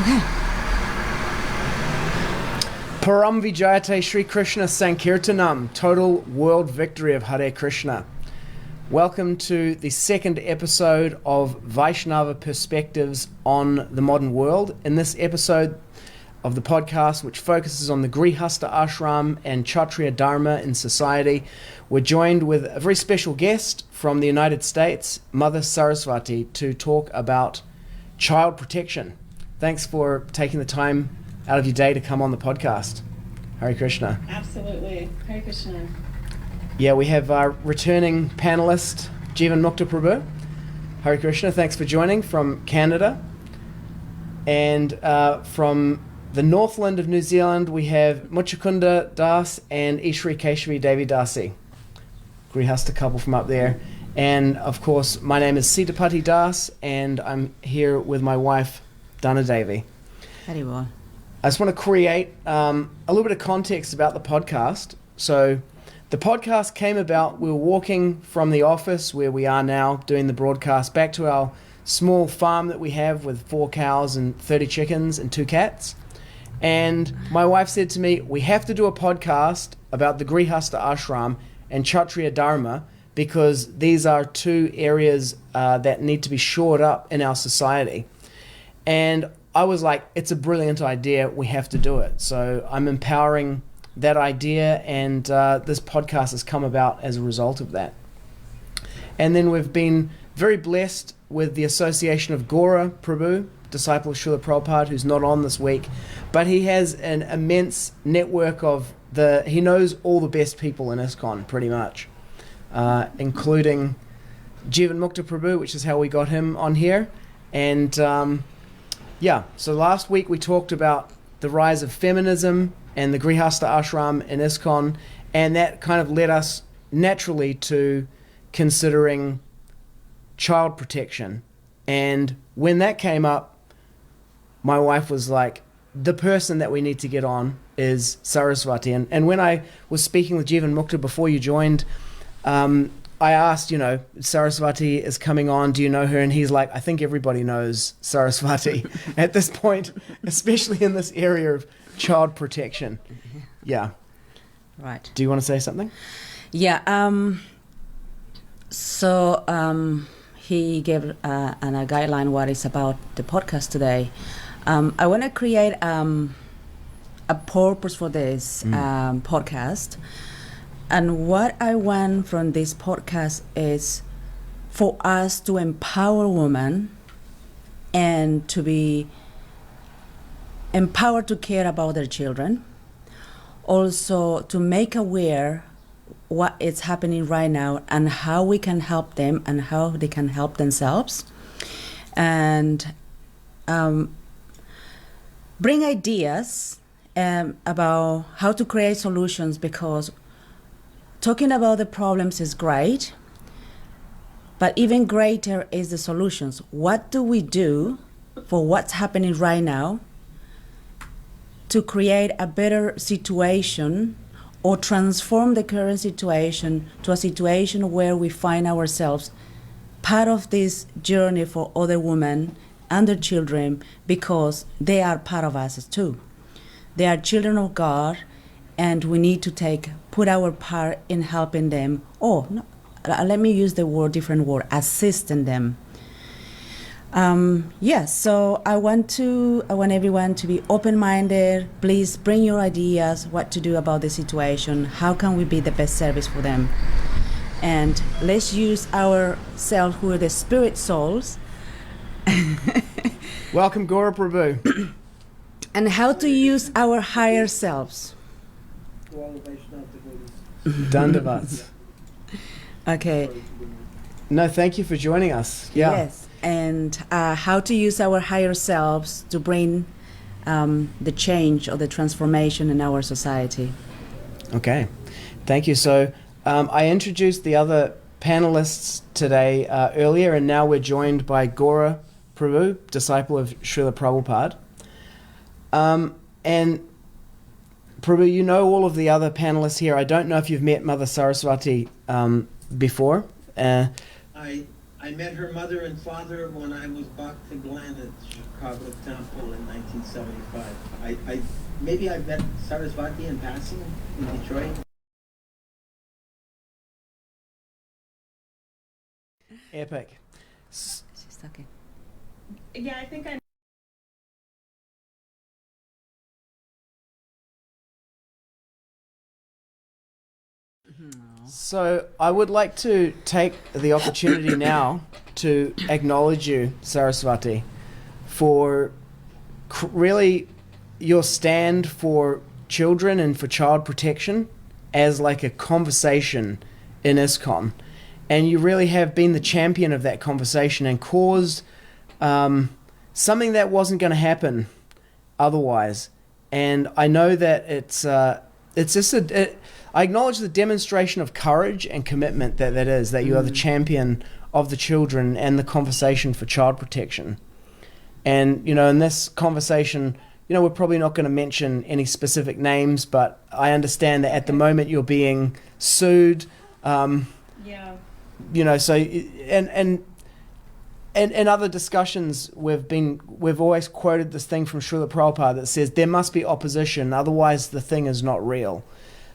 Okay. Param Vijayate Sri Krishna Sankirtanam, total world victory of Hare Krishna. Welcome to the second episode of Vaishnava Perspectives on the Modern World. In this episode of the podcast, which focuses on the Grihastha Ashram and Kshatriya Dharma in society, we're joined with a very special guest from the United States, Mother Sarasvati, to talk about child protection. Thanks for taking the time out of your day to come on the podcast. Hare Krishna. Absolutely. Hare Krishna. Yeah, we have our returning panelist, Jivan Mukta Prabhu. Hare Krishna, thanks for joining from Canada. And from the Northland of New Zealand, we have Muchakunda Das and Ishri Keshavi Devi Dasi. Grihastha couple from up there. And of course, my name is Sitapati Das, and I'm here with my wife, Dana Devi. Very well. I just want to create a little bit of context about the podcast. So the podcast came about, we were walking from the office where we are now doing the broadcast back to our small farm that we have with 4 cows and 30 chickens and 2 cats. And my wife said to me, we have to do a podcast about the Grihastha Ashram and Kshatriya Dharma because these are 2 areas that need to be shored up in our society. And I was like, it's a brilliant idea, we have to do it. So I'm empowering that idea, and this podcast has come about as a result of that. And then we've been very blessed with the association of Gora Prabhu, disciple of Srila Prabhupada, who's not on this week, but he has an immense network of he knows all the best people in ISKCON pretty much, including Jivan Mukta Prabhu, which is how we got him on here. And so last week we talked about the rise of feminism and the Grihastha Ashram in ISKCON, and that kind of led us naturally to considering child protection. And when that came up, my wife was like, the person that we need to get on is Sarasvati. And when I was speaking with Jivan Mukta before you joined, I asked, Sarasvati is coming on, do you know her? And he's like, I think everybody knows Sarasvati at this point, especially in this area of child protection. Yeah. Right. Do you want to say something? Yeah. He gave a guideline what is about the podcast today. I want to create a purpose for this podcast. And what I want from this podcast is for us to empower women and to be empowered to care about their children. Also to make aware what is happening right now and how we can help them and how they can help themselves. And bring ideas about how to create solutions, because talking about the problems is great, but even greater is the solutions. What do we do for what's happening right now to create a better situation or transform the current situation to a situation where we find ourselves part of this journey for other women and their children, because they are part of us too. They are children of God, and we need to put our part in helping them. Let me use different word, assisting them. So I want everyone to be open-minded. Please bring your ideas, what to do about the situation, how can we be the best service for them. And let's use ourselves, who are the spirit souls. Welcome, Gora Prabhu. And how to use our higher selves. Dandavats. Okay. No, thank you for joining us. Yeah. Yes, and how to use our higher selves to bring the change or the transformation in our society. Okay, thank you. So I introduced the other panelists today earlier, and now we're joined by Gora Prabhu, disciple of Srila Prabhupada. And Prabhu, you know all of the other panelists here. I don't know if you've met Mother Sarasvati before. I I met her mother and father when I was Bhakti Glenn at Chicago Temple in 1975. Maybe I met Sarasvati in passing in Detroit. Epic. She's talking. Yeah, I think I. So I would like to take the opportunity now to acknowledge you, Sarasvati, for really your stand for children and for child protection as like a conversation in ISKCON. And you really have been the champion of that conversation and caused something that wasn't going to happen otherwise. And I know that it's just I acknowledge the demonstration of courage and commitment that is, that you are the champion of the children and the conversation for child protection. And, you know, in this conversation, you know, we're probably not going to mention any specific names, but I understand that at the moment you're being sued. Yeah. You know, so, and in other discussions, we've always quoted this thing from Srila Prabhupada that says there must be opposition, otherwise the thing is not real.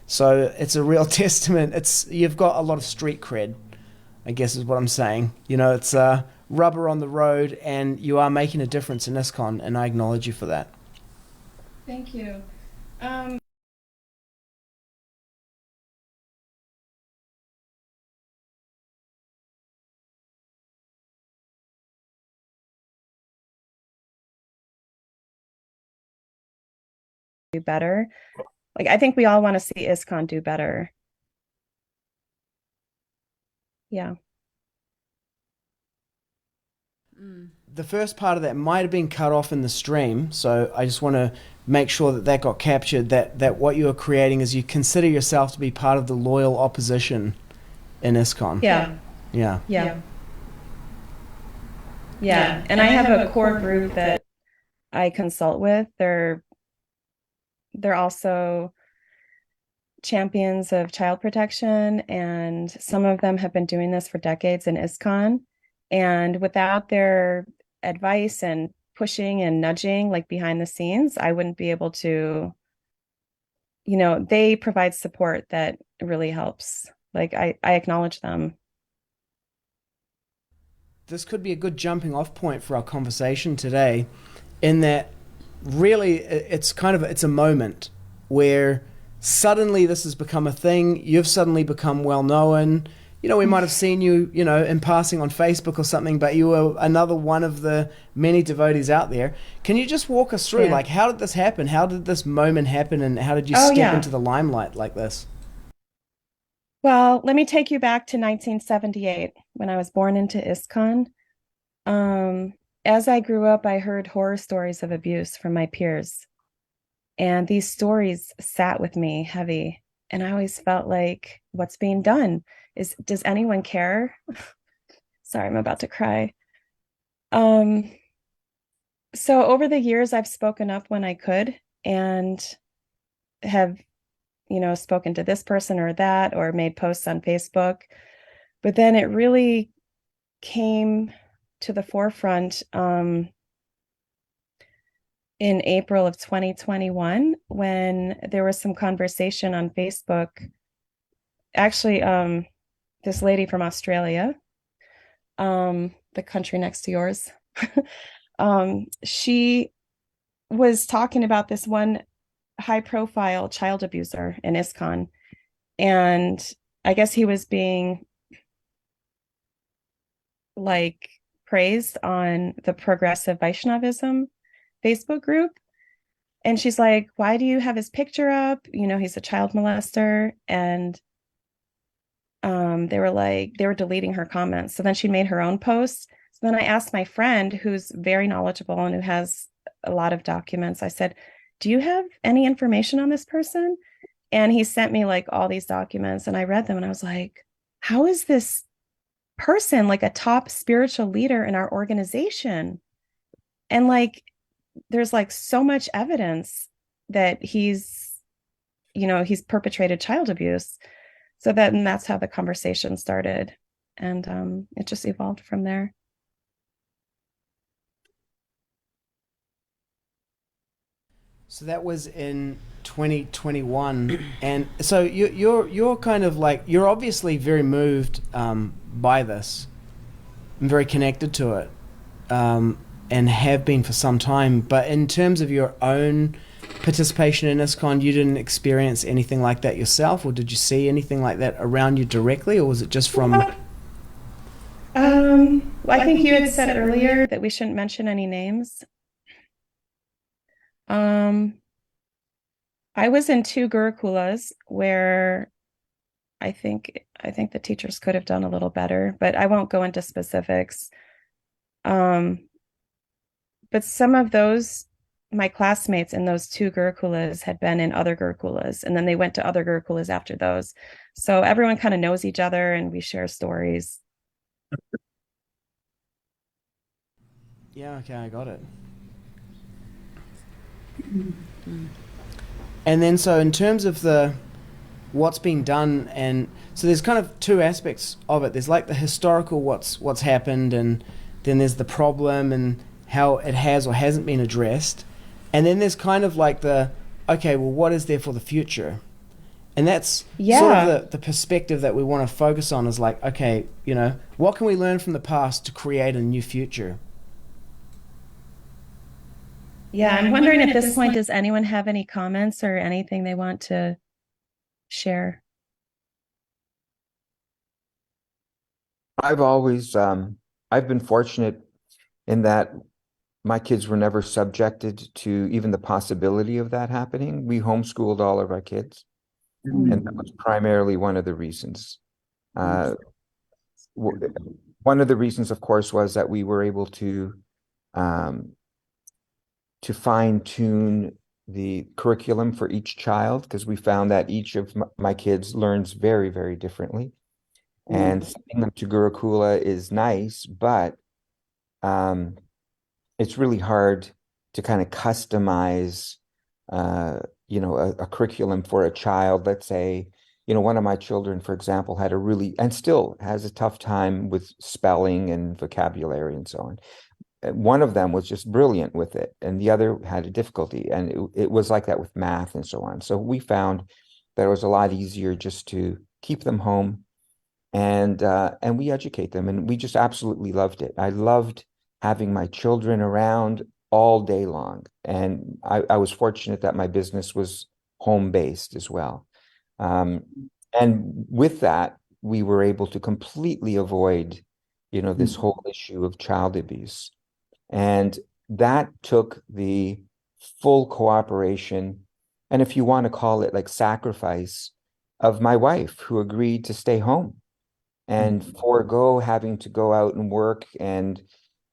So it's a real testament. You've got a lot of street cred, I guess is what I'm saying. You know, it's rubber on the road, and you are making a difference in ISKCON, and I acknowledge you for that. Thank you. Do better. Like, I think we all want to see ISKCON do better. Yeah. The first part of that might have been cut off in the stream, so I just want to make sure that got captured, that what you are creating is you consider yourself to be part of the loyal opposition in ISKCON. Yeah. Yeah. Yeah. Yeah. And I have a core group that I consult with. They're also champions of child protection, and some of them have been doing this for decades in ISKCON. And without their advice and pushing and nudging, like behind the scenes, I wouldn't be able to, you know, they provide support that really helps. Like, I acknowledge them. This could be a good jumping off point for our conversation today, in that really it's a moment where suddenly this has become a thing. You've suddenly become well known. You know, we might have seen you, you know, in passing on Facebook or something, but you were another one of the many devotees out there. Can you just walk us through, like, how did this happen? How did this moment happen, and how did you step into the limelight like this? Well, let me take you back to 1978 when I was born into ISKCON. As I grew up, I heard horror stories of abuse from my peers. And these stories sat with me heavy. And I always felt like, what's being done? Does anyone care? Sorry, I'm about to cry. So over the years, I've spoken up when I could, and have, you know, spoken to this person or that, or made posts on Facebook. But then it really came to the forefront in April of 2021, when there was some conversation on Facebook. Actually, this lady from Australia, the country next to yours, she was talking about this one high-profile child abuser in ISKCON. And I guess he was being, like, praised on the progressive Vaishnavism Facebook group. And she's like, why do you have his picture up? You know, he's a child molester. And they were deleting her comments. So then she made her own post. So then I asked my friend, who's very knowledgeable and who has a lot of documents, I said, do you have any information on this person? And he sent me like all these documents, and I read them, and I was like, how is this person like a top spiritual leader in our organization? And like, there's like so much evidence that he's perpetrated child abuse. So that's how the conversation started. and it just evolved from there. So that was in 2021, and so you're kind of like, you're obviously very moved by this and very connected to it, and have been for some time. But in terms of your own participation in ISKCON, you didn't experience anything like that yourself, or did you see anything like that around you directly, or was it just from? Well, I think you had said earlier that we shouldn't mention any names. I was in 2 Gurukulas where I think the teachers could have done a little better, but I won't go into specifics. But some of those, my classmates in those 2 Gurukulas had been in other Gurukulas, and then they went to other Gurukulas after those. So everyone kind of knows each other, and we share stories. Yeah, okay, I got it. And then, so in terms of what's being done, and so there's kind of 2 aspects of it. There's like the historical, what's happened, and then there's the problem and how it has or hasn't been addressed. And then there's kind of like okay, well, what is there for the future? And that's sort of the perspective that we want to focus on, is like, okay, what can we learn from the past to create a new future? Yeah, I'm wondering at this point, does anyone have any comments or anything they want to share? I've been fortunate in that my kids were never subjected to even the possibility of that happening. We homeschooled all of our kids, and that was primarily one of the reasons. One of the reasons, of course, was that we were able to fine-tune the curriculum for each child, because we found that each of my kids learns very, very differently. And sending them to Gurukula is nice, but it's really hard to kind of customize, a curriculum for a child. Let's say, one of my children, for example, had and still has a tough time with spelling and vocabulary and so on. One of them was just brilliant with it, and the other had a difficulty, and it was like that with math and so on. So we found that it was a lot easier just to keep them home, and we educate them, and we just absolutely loved it. I loved having my children around all day long, and I was fortunate that my business was home-based as well. And with that, we were able to completely avoid, this whole issue of child abuse. And that took the full cooperation, and if you want to call it like sacrifice, of my wife, who agreed to stay home and forego having to go out and work and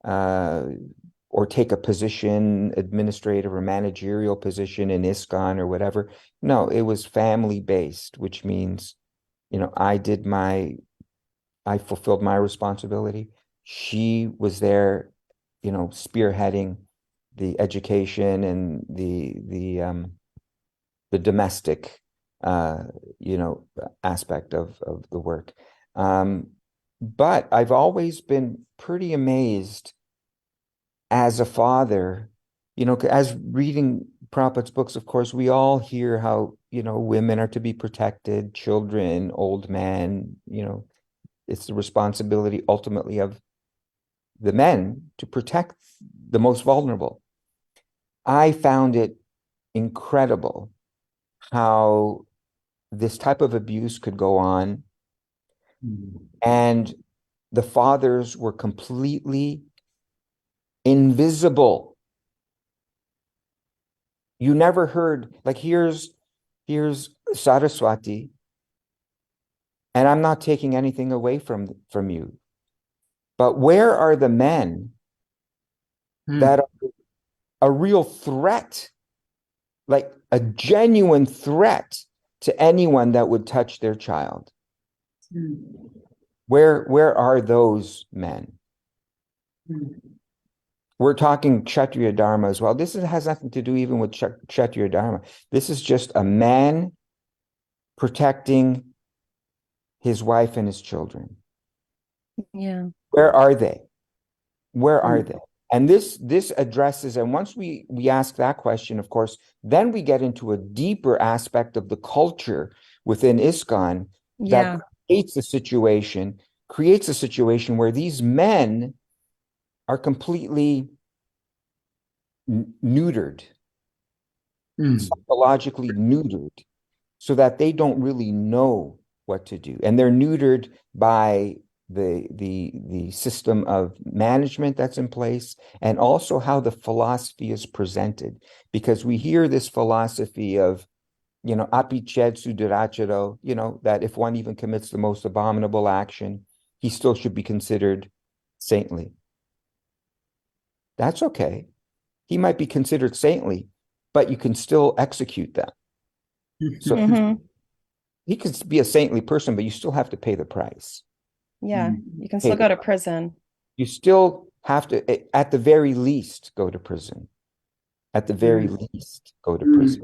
or take a position, administrative or managerial position in ISKCON or whatever. No, it was family-based, which means, I fulfilled my responsibility. She was there, spearheading the education and the domestic, aspect of the work. But I've always been pretty amazed as a father, as reading Prabhupada's books, of course, we all hear how, women are to be protected, children, old men, it's the responsibility ultimately of the men to protect the most vulnerable. I found it incredible how this type of abuse could go on, and the fathers were completely invisible. You never heard, like, here's Sarasvati, and I'm not taking anything away from you, but where are the men that are a real threat, like a genuine threat to anyone that would touch their child? Where are those men? We're talking Kshatriya Dharma as well. This has nothing to do even with Kshatriya Dharma. This is just a man protecting his wife and his children. Yeah. Where are they? Where are Mm. they? And this addresses, and once we ask that question, of course, then we get into a deeper aspect of the culture within ISKCON that Yeah. creates a situation where these men are completely neutered, psychologically neutered, so that they don't really know what to do. And they're neutered by the system of management that's in place, and also how the philosophy is presented. Because we hear this philosophy of, apiched sudaracharo, that if one even commits the most abominable action, he still should be considered saintly. That's okay. He might be considered saintly, but you can still execute them. So Hmm. he could be a saintly person, but you still have to pay the price. Yeah. You can Pay still the go to price. prison. You still have to, at the very least, go to prison. At the very least, go to prison.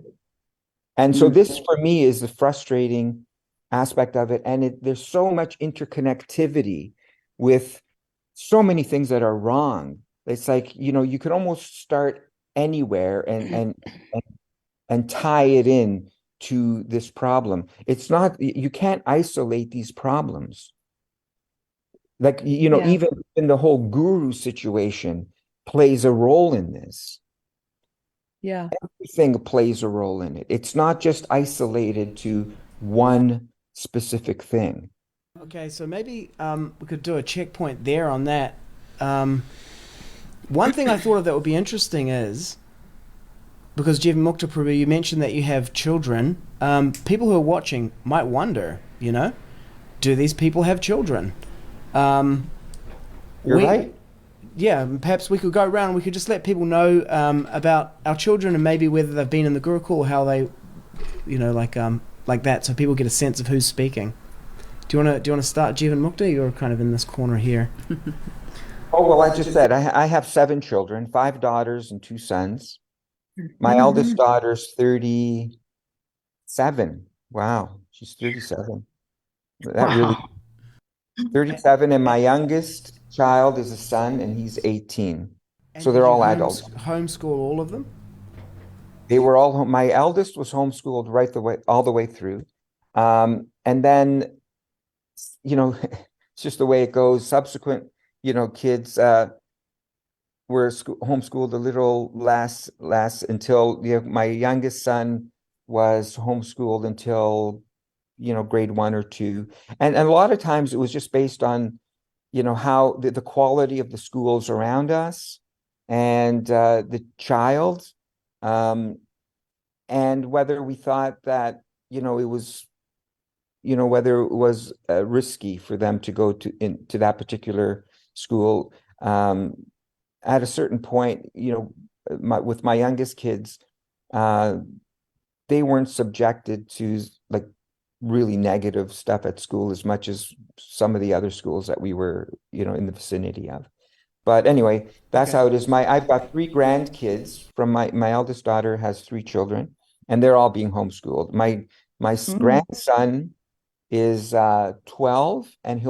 And so this, for me, is the frustrating aspect of it. And there's so much interconnectivity with so many things that are wrong. It's like, you could almost start anywhere and tie it in to this problem. It's not, you can't isolate these problems. Like, Yeah. even in the whole guru situation plays a role in this. Yeah. Everything plays a role in it. It's not just isolated to one specific thing. Okay, so maybe we could do a checkpoint there on that. Um, One thing I thought of that would be interesting is, because Jeevan Mukta Prabhu, you mentioned that you have children. People who are watching might wonder, do these people have children? Um, You're we, right. yeah, perhaps we could go around and we could just let people know about our children and maybe whether they've been in the Gurukul, how they, like that, so people get a sense of who's speaking. Do you want to start, Jeevan Mukta? You're kind of in this corner here. Oh, well, I just said I have 7 children, 5 daughters and 2 sons. My eldest daughter's 37. Wow, she's 37. That really, Wow. 37. And my youngest child is a son, and he's 18. And So did they're you all adults. homeschool all of them? They were all home. My eldest was homeschooled all the way through. And then, it's just the way it goes. Subsequent, kids were homeschooled a little less until, my youngest son was homeschooled until, grade 1 or 2. And a lot of times it was just based on, how the quality of the schools around us and the child. And whether we thought that, it was, whether it was risky for them to go to that particular school. At a certain point, with my youngest kids, uh, they weren't subjected to like really negative stuff at school as much as some of the other schools that we were, in the vicinity of. But anyway, that's Okay. how it is. I've got 3 grandkids from my eldest daughter has 3 children, and they're all being homeschooled. My grandson is 12, and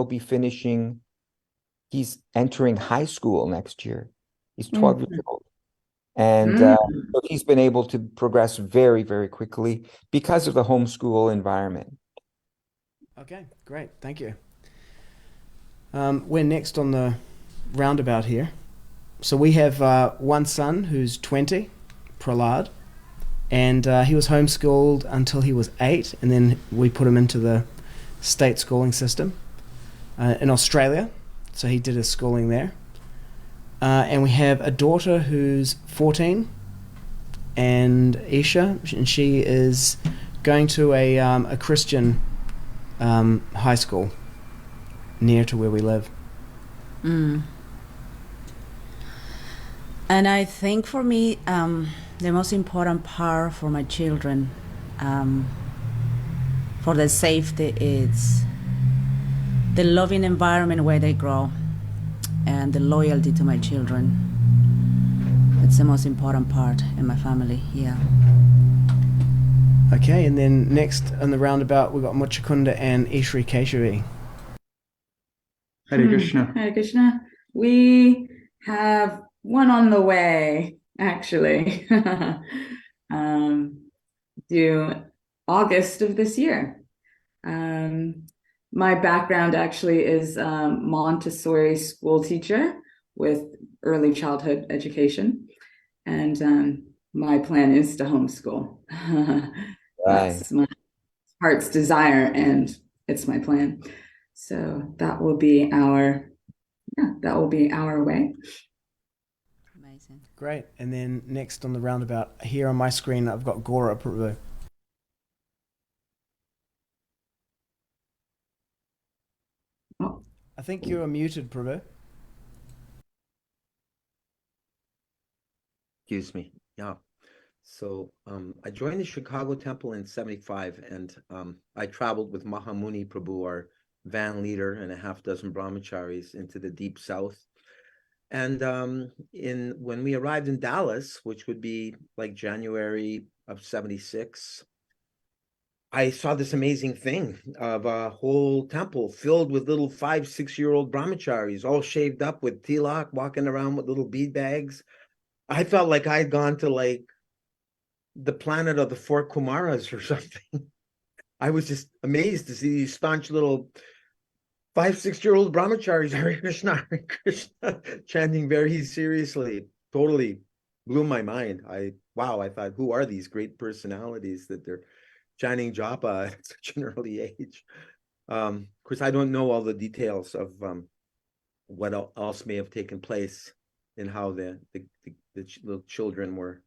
he's entering high school next year. He's 12 years old. And so he's been able to progress very, very quickly because of the homeschool environment. Okay, great. Thank you. We're next on the roundabout here. So we have one son who's 20, Prahlad, and he was homeschooled until he was 8, and then we put him into the state schooling system in Australia. So he did his schooling there. And we have a daughter who's 14, and Isha, and she is going to a Christian high school near to where we live. And I think for me, the most important part for my children, for the safety, is the loving environment where they grow and the loyalty to my children. It's the most important part in my family, yeah. Okay, and then next on the roundabout, we've got Muchakunda and Ishri Keshavi. Hare Krishna. Hare Krishna. We have one on the way, actually, due August of this year. My background actually is Montessori school teacher with early childhood education, and my plan is to homeschool. Right. That's my heart's desire, and it's my plan. So that will be our way. Amazing. Great. And then next on the roundabout, here on my screen, I've got Gora Prabhu. Oh. I think you are muted, Prabhu. Excuse me. Yeah. So I joined the Chicago Temple in 75, and I traveled with Mahamuni Prabhu, our van leader, and a half dozen brahmacharis into the deep south. And when we arrived in Dallas, which would be like January of 76, I saw this amazing thing of a whole temple filled with little 5-6-year-old brahmacharis, all shaved up with tilak, walking around with little bead bags. I felt like I'd gone to like the planet of the four Kumaras or something. I was just amazed to see these staunch little 5-6-year-old brahmacharis, Hare Krishna, chanting very seriously. Totally blew my mind. I thought, who are these great personalities that they're chanting japa at such an early age? Of course, I don't know all the details of what else may have taken place and how the little children were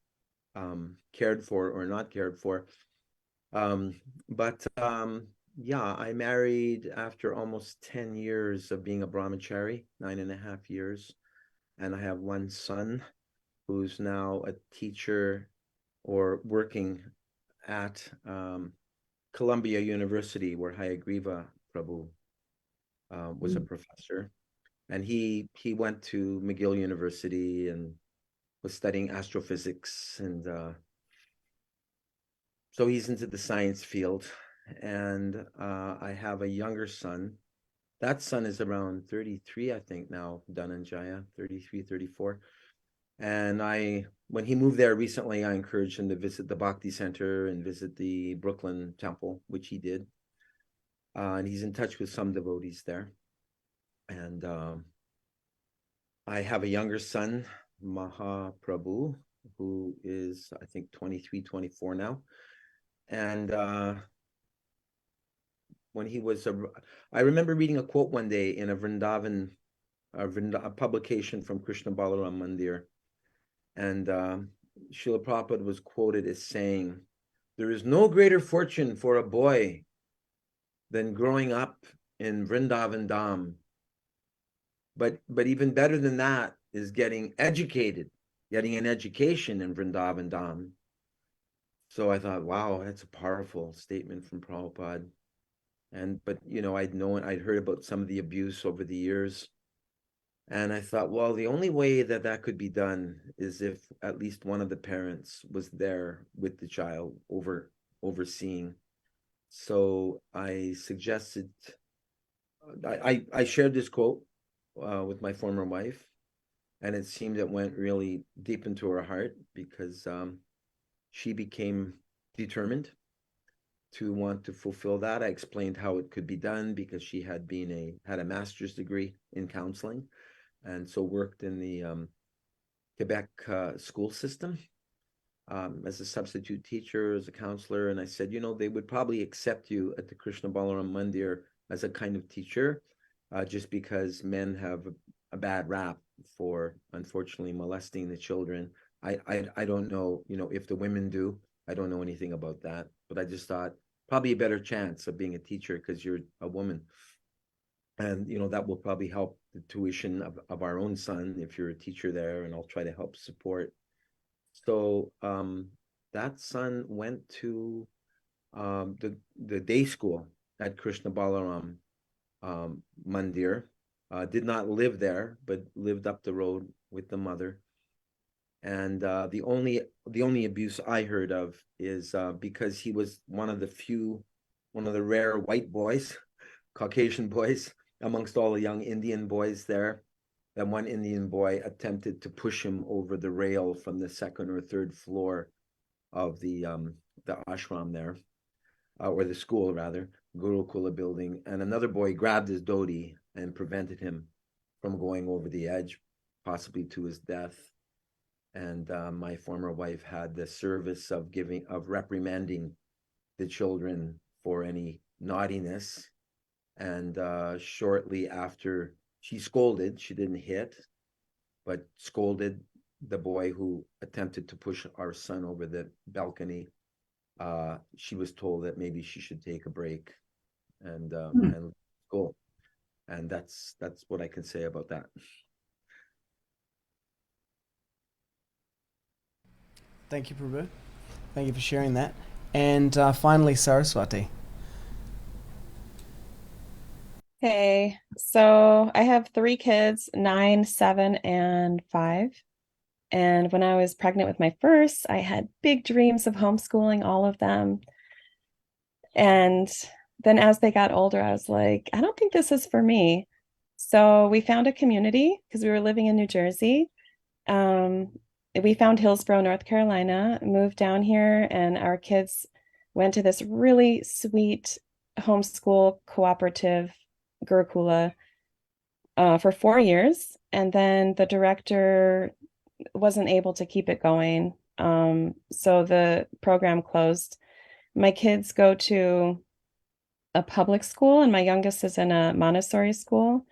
cared for or not cared for. Yeah, I married after almost 10 years of being a brahmachari, 9.5 years. And I have one son who's now a teacher or working at Columbia University, where Hayagriva Prabhu was a professor. And he went to McGill University and was studying astrophysics. And so he's into the science field. And I have a younger son. That son is around 33, I think now, Dhananjaya, 33, 34. And when he moved there recently, I encouraged him to visit the Bhakti Center and visit the Brooklyn Temple, which he did. And he's in touch with some devotees there. And I have a younger son, Mahaprabhu, who is, I think, 23, 24 now. And when he was I remember reading a quote one day in a Vrindavan publication from Krishna Balaram Mandir, and Srila Prabhupada was quoted as saying, "There is no greater fortune for a boy than growing up in Vrindavan Dham, but even better than that is getting educated, getting an education in Vrindavan Dham." So I thought, wow, that's a powerful statement from Prabhupada. But I'd heard about some of the abuse over the years. And I thought, well, the only way that could be done is if at least one of the parents was there with the child overseeing. So I suggested, I shared this quote with my former wife, and it seemed it went really deep into her heart, because she became determined to want to fulfill that. I explained how it could be done, because she had a master's degree in counseling, and so worked in the Quebec school system as a substitute teacher, as a counselor. And I said, they would probably accept you at the Krishna Balaram Mandir as a kind of teacher, just because men have a bad rap for, unfortunately, molesting the children. I don't know, if the women do. I don't know anything about that, but I just thought probably a better chance of being a teacher because you're a woman. And, that will probably help the tuition of our own son if you're a teacher there, and I'll try to help support. So that son went to the day school at Krishna Balaram Mandir, did not live there, but lived up the road with the mother. And the only abuse I heard of is because he was one of the rare white boys, Caucasian boys, amongst all the young Indian boys there, that one Indian boy attempted to push him over the rail from the second or third floor of the ashram there, or the school rather, Gurukula building, and another boy grabbed his dhoti and prevented him from going over the edge, possibly to his death. And my former wife had the service of reprimanding the children for any naughtiness. And shortly after, she scolded, she didn't hit, but scolded the boy who attempted to push our son over the balcony. She was told that maybe she should take a break and go. And that's what I can say about that. Thank you, Prabhu. Thank you for sharing that. And finally, Saraswati. Hey, so I have 3 kids, 9, 7, and 5. And when I was pregnant with my first, I had big dreams of homeschooling all of them. And then as they got older, I was like, I don't think this is for me. So we found a community because we were living in New Jersey. We found Hillsborough, North Carolina, moved down here, and our kids went to this really sweet homeschool cooperative Gurukula for 4 years. And then the director wasn't able to keep it going. So the program closed. My kids go to a public school, and my youngest is in a Montessori school,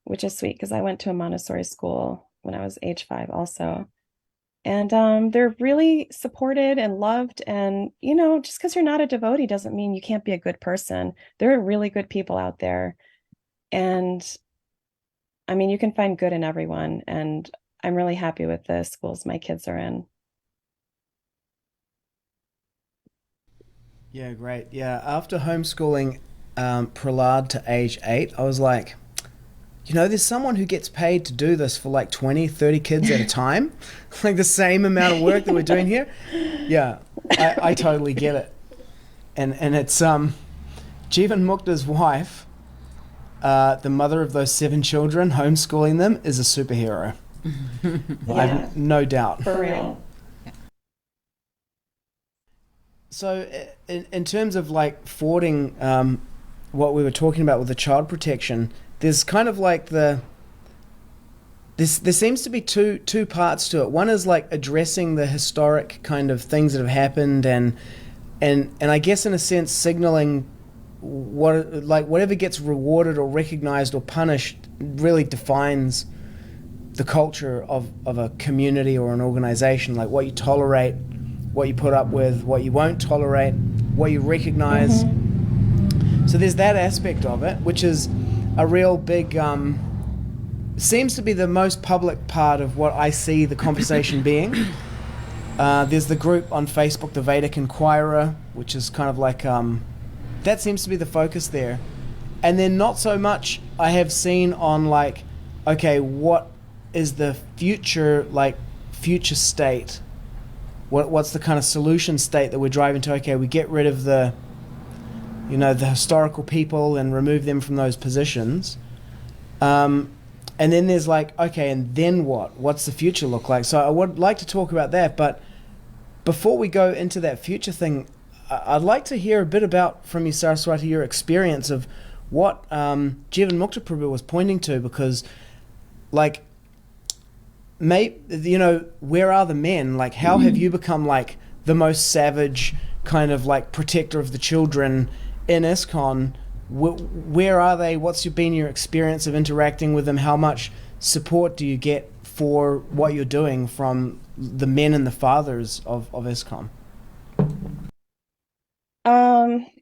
which is sweet because I went to a Montessori school when I was age 5 also. And they're really supported and loved. And, just because you're not a devotee doesn't mean you can't be a good person. There are really good people out there. And I mean, you can find good in everyone. And I'm really happy with the schools my kids are in. Yeah, great. Yeah, after homeschooling Prahlad to age 8, I was like, there's someone who gets paid to do this for like 20, 30 kids at a time. Like the same amount of work that we're doing here. Yeah, I totally get it. And it's Jivan Mukta's wife, the mother of those 7 children, homeschooling them, is a superhero. I have no doubt. For real. So in terms of like forwarding what we were talking about with the child protection, there's kind of like there seems to be two parts to it. One is like addressing the historic kind of things that have happened and I guess in a sense signaling whatever gets rewarded or recognized or punished really defines the culture of a community or an organization, like what you tolerate, what you put up with, what you won't tolerate, what you recognize. Mm-hmm. So there's that aspect of it, which is a real big, seems to be the most public part of what I see the conversation being. There's the group on Facebook, the Vedic Inquirer, which is kind of like, that seems to be the focus there. And then not so much I have seen on like, okay, what is the future state? What's the kind of solution state that we're driving to? Okay, we get rid of the historical people and remove them from those positions. And then there's like, okay, and then what? What's the future look like? So I would like to talk about that, but before we go into that future thing, I'd like to hear a bit about, from you, Saraswati, your experience of what Jivan Mukta Prabhu was pointing to, because like, where are the men? Like, how have you become like the most savage kind of like protector of the children in ISKCON? Where are they? What's been your experience of interacting with them? How much support do you get for what you're doing from the men and the fathers of ISKCON?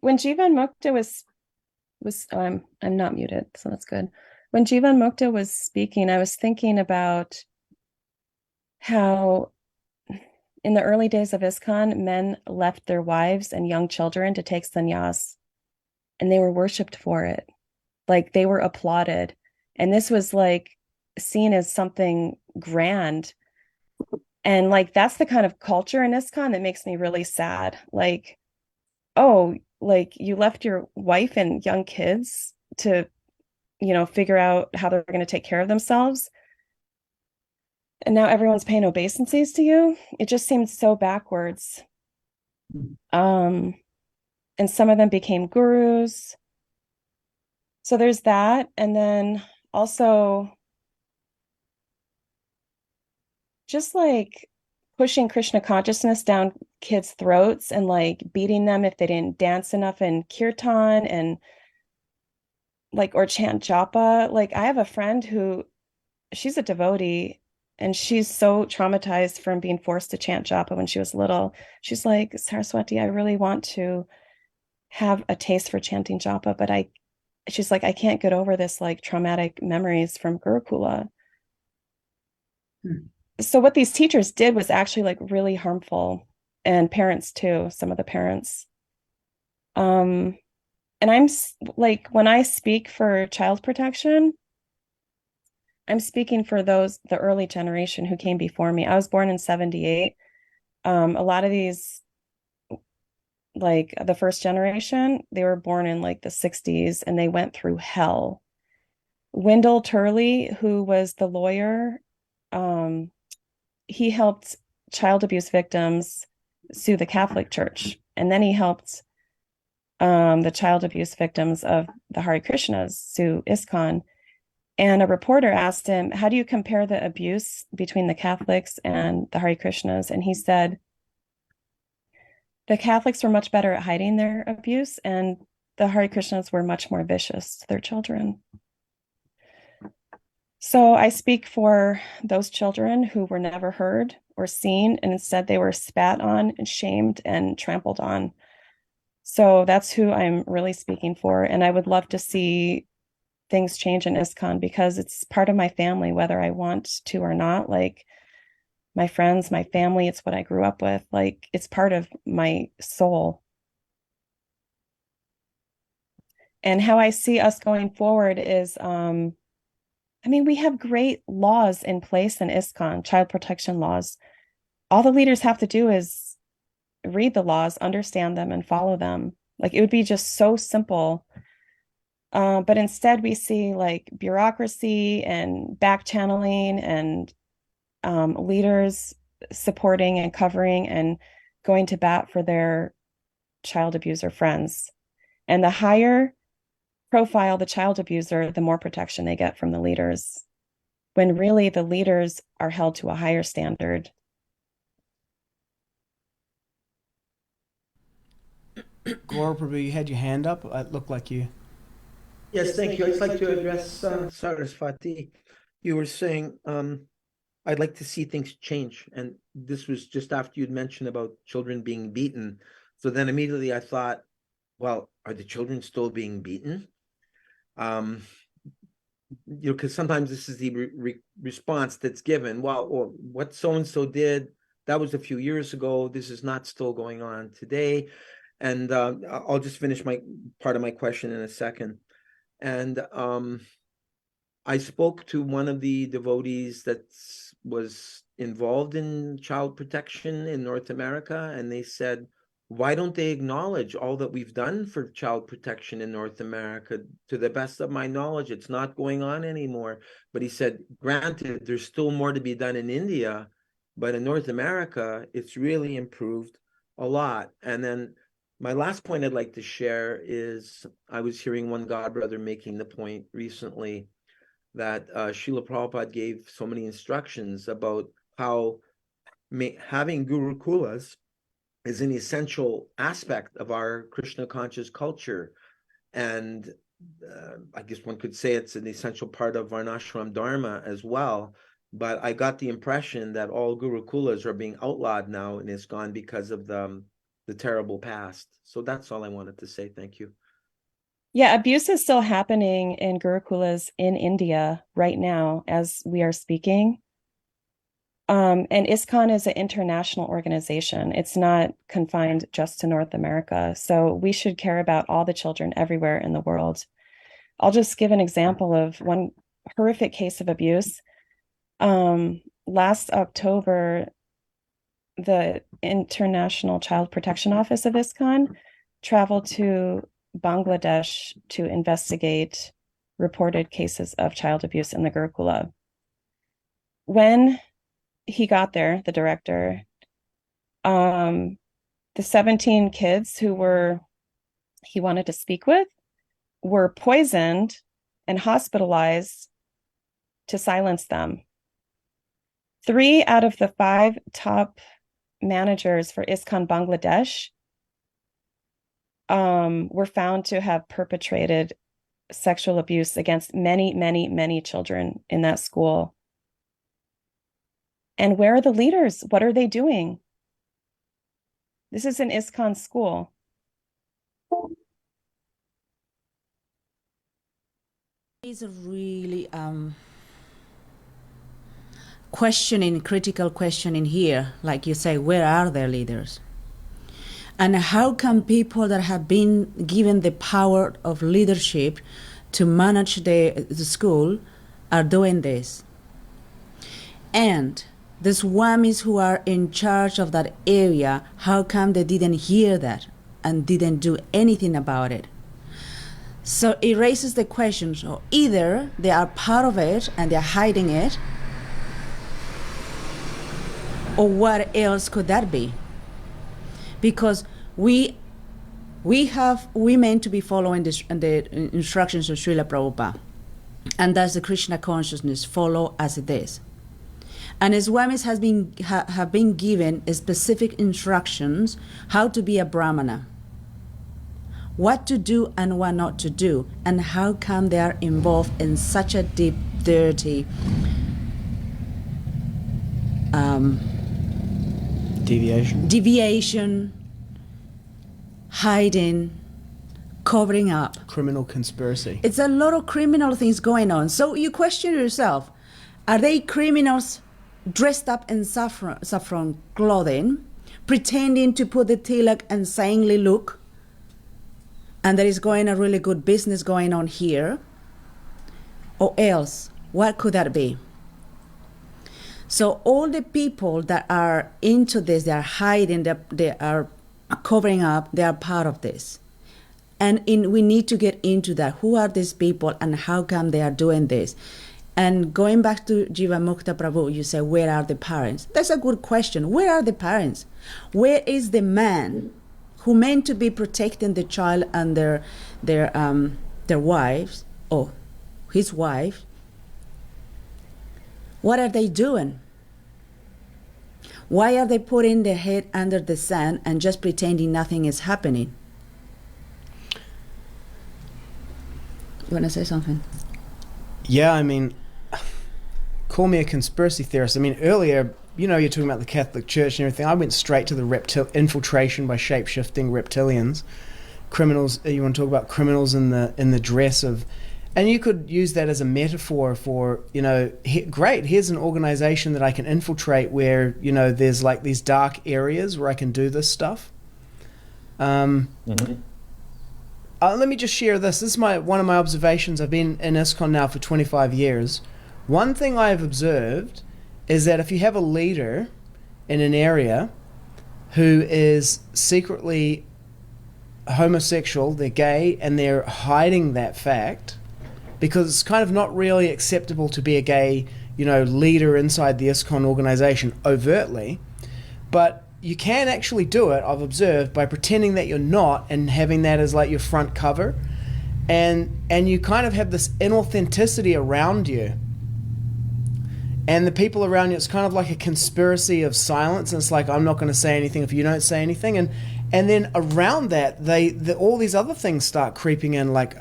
When Jivan Mukta was I'm not muted, so that's good. When Jivan Mukta was speaking, I was thinking about how in the early days of ISKCON, men left their wives and young children to take sannyas, and they were worshipped for it. Like, they were applauded. And this was like seen as something grand. And like, that's the kind of culture in ISKCON that makes me really sad. Like, oh, like you left your wife and young kids to, figure out how they're going to take care of themselves. And now everyone's paying obeisances to you. It just seemed so backwards. And some of them became gurus. So there's that. And then also just like pushing Krishna consciousness down kids' throats and like beating them if they didn't dance enough in kirtan and like or chant japa. Like I have a friend who she's a devotee and she's so traumatized from being forced to chant japa when she was little. She's like, Saraswati, I really want to have a taste for chanting japa, but she's like, I can't get over this like traumatic memories from Gurukula. So what these teachers did was actually like really harmful, and parents too, some of the parents. And I'm like, when I speak for child protection, I'm speaking for the early generation who came before me. I was born in 78. A lot of these, like the first generation, they were born in like the 60s and they went through hell. Wendell Turley, who was the lawyer, he helped child abuse victims sue the Catholic Church. And then he helped the child abuse victims of the Hare Krishnas sue ISKCON. And a reporter asked him, how do you compare the abuse between the Catholics and the Hare Krishnas? And he said, the Catholics were much better at hiding their abuse, and the Hare Krishnas were much more vicious to their children. So I speak for those children who were never heard or seen, and instead they were spat on and shamed and trampled on. So that's who I'm really speaking for. And I would love to see things change in ISKCON because it's part of my family, whether I want to or not. Like my friends, my family, it's what I grew up with. Like it's part of my soul. And how I see us going forward is, we have great laws in place in ISKCON, child protection laws. All the leaders have to do is read the laws, understand them, and follow them. Like it would be just so simple. But instead we see like bureaucracy and back channeling and leaders supporting and covering and going to bat for their child abuser friends. And the higher profile the child abuser, the more protection they get from the leaders, when really the leaders are held to a higher standard. Gaurav Prabhu, you had your hand up. It looked like you. Yes, thank you. I'd like to address Sarasvati. You were saying I'd like to see things change, and this was just after you'd mentioned about children being beaten. So then immediately I thought, well, are the children still being beaten? Because sometimes this is the response that's given. Well, or what so-and-so did, that was a few years ago. This is not still going on today. And I'll just finish my part of my question in a second. And I spoke to one of the devotees that was involved in child protection in North America, and they said, why don't they acknowledge all that we've done for child protection in North America? To the best of my knowledge, it's not going on anymore. But he said, granted, there's still more to be done in India, but in North America, it's really improved a lot. And then my last point I'd like to share is I was hearing one godbrother making the point recently that Srila Prabhupada gave so many instructions about how having Gurukulas is an essential aspect of our Krishna conscious culture. And I guess one could say it's an essential part of Varnashram Dharma as well. But I got the impression that all Gurukulas are being outlawed now in ISKCON because of the terrible past. So that's all I wanted to say. Thank you. Yeah, abuse is still happening in Gurukulas in India right now as we are speaking. And ISKCON is an international organization. It's not confined just to North America. So we should care about all the children everywhere in the world. I'll just give an example of one horrific case of abuse. Last October, the International Child Protection Office of ISKCON traveled to Bangladesh to investigate reported cases of child abuse in the Gurukula. When he got there, the director, the 17 kids who he wanted to speak with were poisoned and hospitalized to silence them. 3 out of the 5 top managers for ISKCON Bangladesh were found to have perpetrated sexual abuse against many, many, many children in that school. And where are the leaders? What are they doing? This is an ISKCON school. It's a really critical questioning here. Like you say, where are their leaders? And how come people that have been given the power of leadership to manage the school are doing this? And the swamis who are in charge of that area, how come they didn't hear that and didn't do anything about it? So it raises the question, so either they are part of it and they're hiding it, or what else could that be? Because we meant to be following the instructions of Srila Prabhupada, and that's the Krishna consciousness, follow as it is. And Swamis have been given specific instructions how to be a Brahmana, what to do and what not to do, and how come they are involved in such a deep, dirty deviation, hiding, covering up. Criminal conspiracy. It's a lot of criminal things going on. So you question yourself, are they criminals dressed up in saffron clothing, pretending to put the tilak and saintly look, and there is going a really good business going on here? Or else, what could that be? So all the people that are into this, they are hiding, they are covering up, they are part of this. And we need to get into that. Who are these people and how come they are doing this? And going back to Jivamukta Prabhu, you say, where are the parents? That's a good question. Where are the parents? Where is the man who meant to be protecting the child and their wives, or his wife? What are they doing? Why are they putting their head under the sand and just pretending nothing is happening? You want to say something? Yeah, I mean, call me a conspiracy theorist. I mean, earlier, you're talking about the Catholic Church and everything. I went straight to the infiltration by shape-shifting reptilians. Criminals, you want to talk about criminals in the dress of... And you could use that as a metaphor for, great, here's an organization that I can infiltrate where, there's like these dark areas where I can do this stuff. Let me just share this. This is one of my observations. I've been in ISKCON now for 25 years. One thing I've observed is that if you have a leader in an area who is secretly homosexual, they're gay, and they're hiding that fact, because it's kind of not really acceptable to be a gay, leader inside the ISKCON organization overtly, but you can actually do it, I've observed, by pretending that you're not and having that as like your front cover, and you kind of have this inauthenticity around you. And the people around you, it's kind of like a conspiracy of silence, and it's like, I'm not going to say anything if you don't say anything, and then around that, all these other things start creeping in, like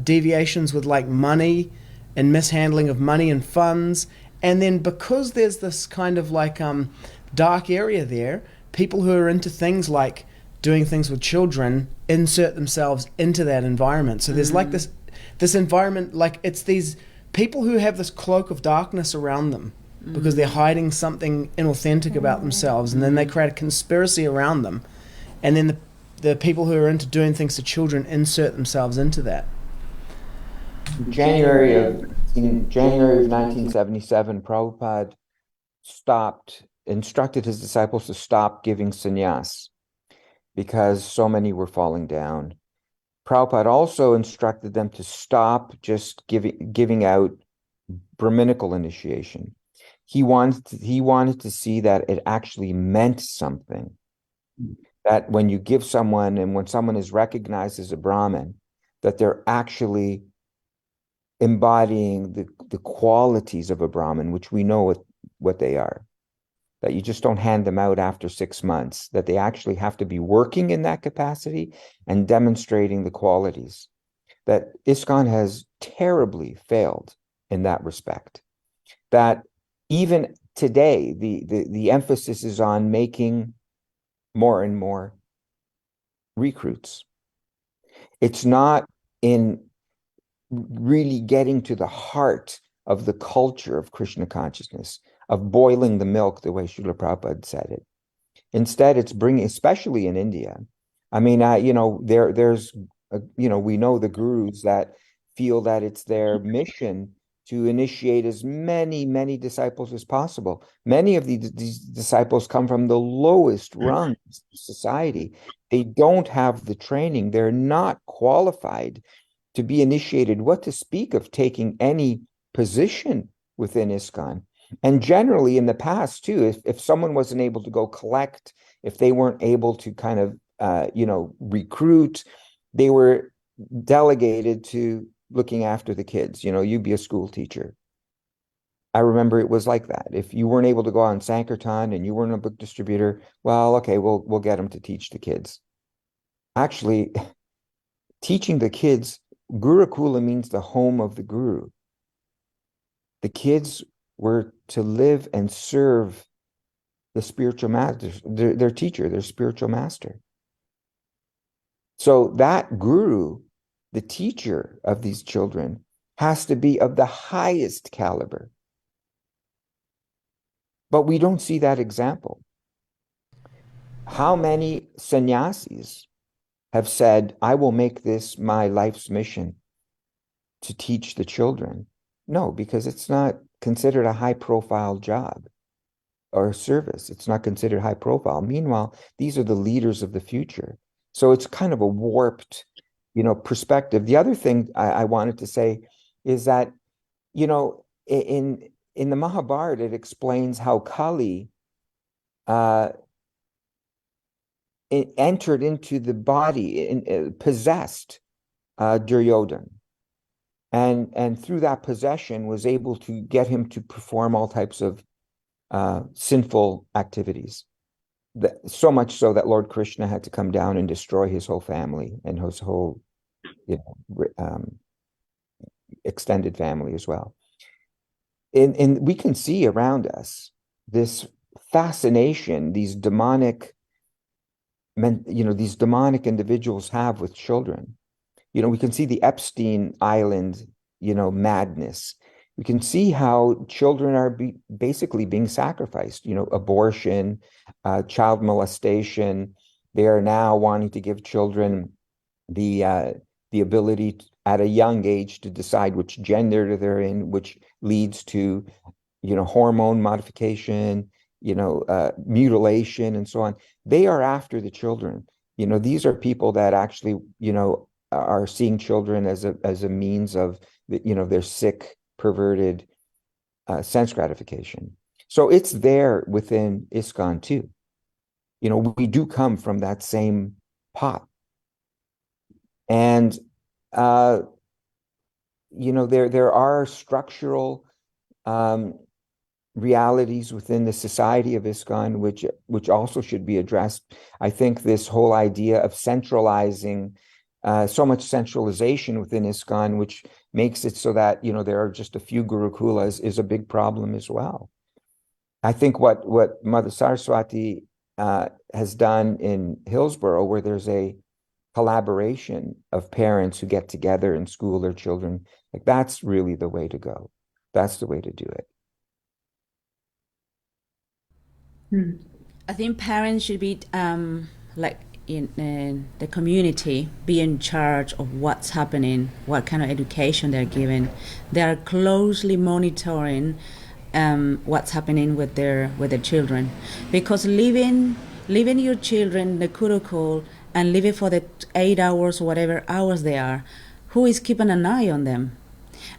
deviations with like money and mishandling of money and funds. And then because there's this kind of like dark area there, people who are into things like doing things with children insert themselves into that environment. So there's like this environment, like it's these people who have this cloak of darkness around them because they're hiding something inauthentic about themselves, and then they create a conspiracy around them. And then the people who are into doing things to children insert themselves into that. In January of 1977, Prabhupada instructed his disciples to stop giving sannyas because so many were falling down. Prabhupada also instructed them to stop just giving out Brahminical initiation. He wanted to see that it actually meant something. That when you give someone, and when someone is recognized as a Brahmin, that they're actually embodying the qualities of a Brahmin, which we know what they are. That you just don't hand them out after 6 months, that they actually have to be working in that capacity and demonstrating the qualities. That ISKCON has terribly failed in that respect. That even today, the emphasis is on making more and more recruits. It's not in really getting to the heart of the culture of Krishna consciousness, of boiling the milk, the way Srila Prabhupada said it. Instead, it's bringing, especially in India. I mean, there's, we know the gurus that feel that it's their mission to initiate as many disciples as possible. Many of these disciples come from the lowest rungs of society. They don't have the training. They're not qualified to be initiated, what to speak of taking any position within ISKCON. And generally in the past too, if someone wasn't able to go collect, if they weren't able to kind of, recruit, they were delegated to looking after the kids. You be a school teacher. I remember it was like that. If you weren't able to go on Sankirtan and you weren't a book distributor, well, okay, we'll get them to teach the kids. Actually, teaching the kids, Gurukula means the home of the guru. The kids were to live and serve the spiritual master, their teacher, their spiritual master. So that guru, the teacher of these children, has to be of the highest caliber. But we don't see that example. How many sannyasis have said, I will make this my life's mission to teach the children? No, because it's not considered a high-profile job or service. It's not considered high profile. Meanwhile, these are the leaders of the future. So it's kind of a warped, perspective. The other thing I wanted to say is that, in the Mahabharata, it explains how Kali it entered into the body, possessed Duryodhana. And through that possession was able to get him to perform all types of sinful activities. So much so that Lord Krishna had to come down and destroy his whole family and his whole extended family as well. And we can see around us this fascination, these demonic individuals have with children. We can see the Epstein Island, madness. We can see how children are basically being sacrificed, abortion, child molestation. They are now wanting to give children the ability at a young age to decide which gender they're in, which leads to, hormone modification, mutilation and so on. They are after the children. These are people that actually, are seeing children as a means of, their sick, perverted sense gratification. So it's there within ISKCON too. We do come from that same pot. And there are structural realities within the society of ISKCON which also should be addressed. I think this whole idea of centralizing, so much centralization within ISKCON, which makes it so that there are just a few gurukulas, is a big problem as well. I think what Mother Sarasvati has done in Hillsborough, where there's a collaboration of parents who get together and school their children, like that's really the way to go. That's the way to do it. I think parents should be like in the community, be in charge of what's happening, what kind of education they're given. They are closely monitoring what's happening with their children, because leaving your children the Gurukul and leaving for the 8 hours, whatever hours they are, who is keeping an eye on them?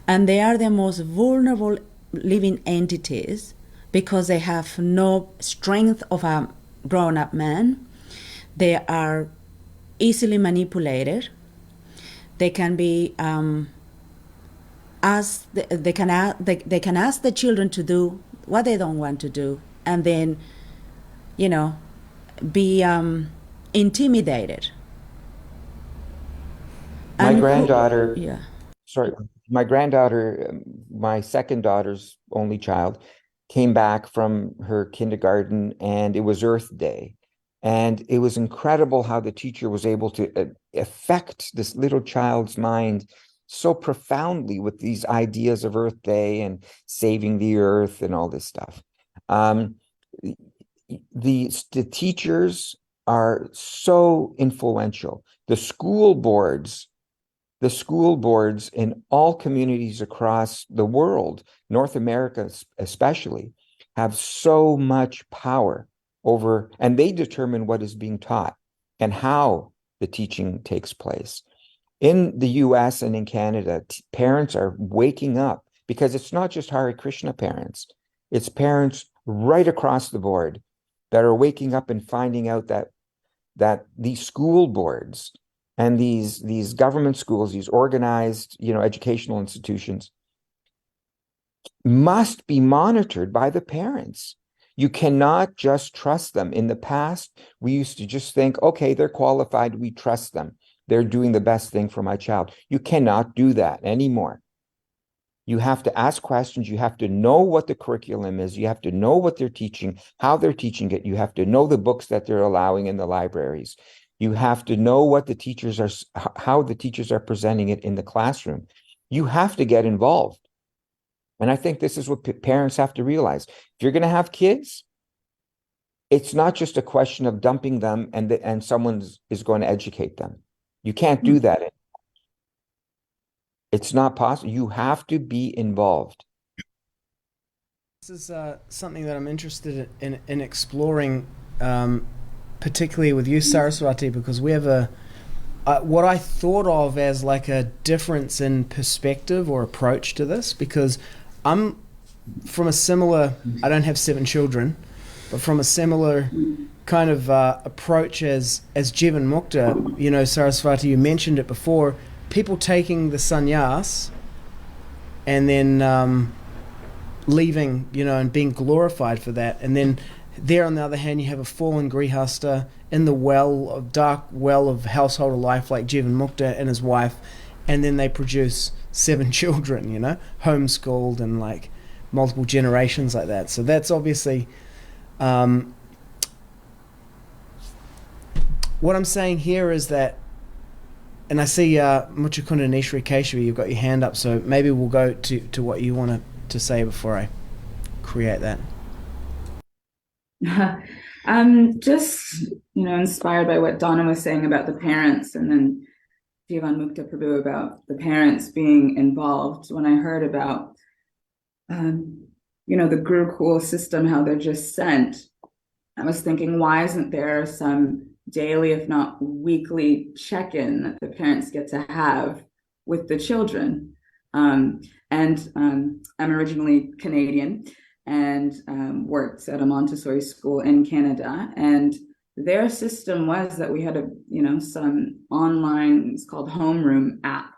And they are the most vulnerable living entities because they have no strength of a grown-up man. They are easily manipulated. They can be asked. They can ask the children to do what they don't want to do, and then, be intimidated. My And granddaughter, yeah. sorry, my granddaughter, my second daughter's only child, came back from her kindergarten, and it was Earth Day. And it was incredible how the teacher was able to affect this little child's mind so profoundly with these ideas of Earth Day and saving the earth and all this stuff. The teachers are so influential. The school boards in all communities across the world, North America especially, have so much power over, and they determine what is being taught and how the teaching takes place. In the US and in Canada, parents are waking up, because it's not just Hare Krishna parents, it's parents right across the board that are waking up and finding out that these school boards and these government schools, these organized, educational institutions, must be monitored by the parents. You cannot just trust them. In the past, we used to just think, okay, they're qualified, we trust them. They're doing the best thing for my child. You cannot do that anymore. You have to ask questions. You have to know what the curriculum is. You have to know what they're teaching, how they're teaching it. You have to know the books that they're allowing in the libraries. You have to know what the teachers are, how the teachers are presenting it in the classroom. You have to get involved. And I think this is what parents have to realize. If you're going to have kids, it's not just a question of dumping them and someone is going to educate them. You can't do that. It's not possible. You have to be involved. This is something that I'm interested in exploring, particularly with you, Sarasvati, because we have what I thought of as like a difference in perspective or approach to this, because I'm from a similar, I don't have 7 children, but from a similar kind of approach as Jivan Mukta. Sarasvati, you mentioned it before, people taking the sannyas and then leaving, and being glorified for that. And then there, on the other hand, you have a fallen grihasta in the dark well of household life like Jivan Mukta and his wife, and then they produce 7 children, homeschooled and like multiple generations like that. So that's obviously what I'm saying here is that, and I see Muchakunda and Ishri Keshavi, you've got your hand up, so maybe we'll go to what you want to say before I create that. I'm just, inspired by what Donna was saying about the parents, and then Jivan Mukta Prabhu about the parents being involved. When I heard about, the Gurukul system, how they're just sent, I was thinking, why isn't there some daily, if not weekly, check-in that the parents get to have with the children? I'm originally Canadian and worked at a Montessori school in Canada, and their system was that we had some online, it's called homeroom app,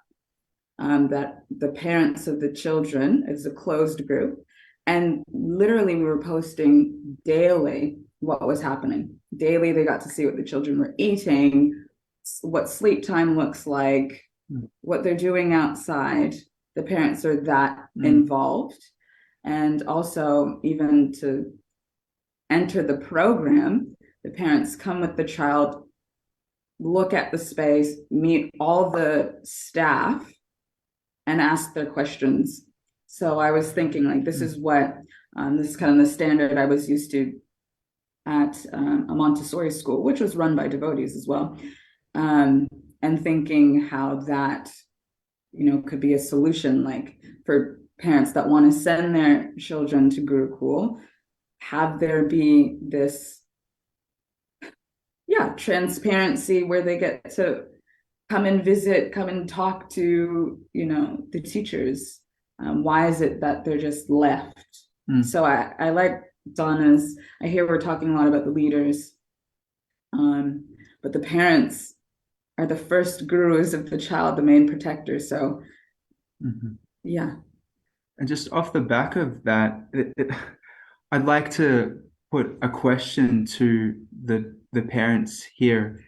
that the parents of the children, is a closed group, and literally we were posting daily what was happening. Daily, they got to see what the children were eating, what sleep time looks like, what they're doing outside. The parents are that involved. And also, even to enter the program, the parents come with the child, look at the space, meet all the staff, and ask their questions. So I was thinking, like, this is what, this is kind of the standard I was used to at a Montessori school, which was run by devotees as well, and thinking how that, could be a solution, like for parents that want to send their children to Gurukul, have there be this, transparency where they get to come and visit, come and talk to, the teachers. Why is it that they're just left? So I like Donna's, I hear we're talking a lot about the leaders, but the parents are the first gurus of the child, the main protectors. So yeah. And just off the back of that, I'd like to put a question to the parents here,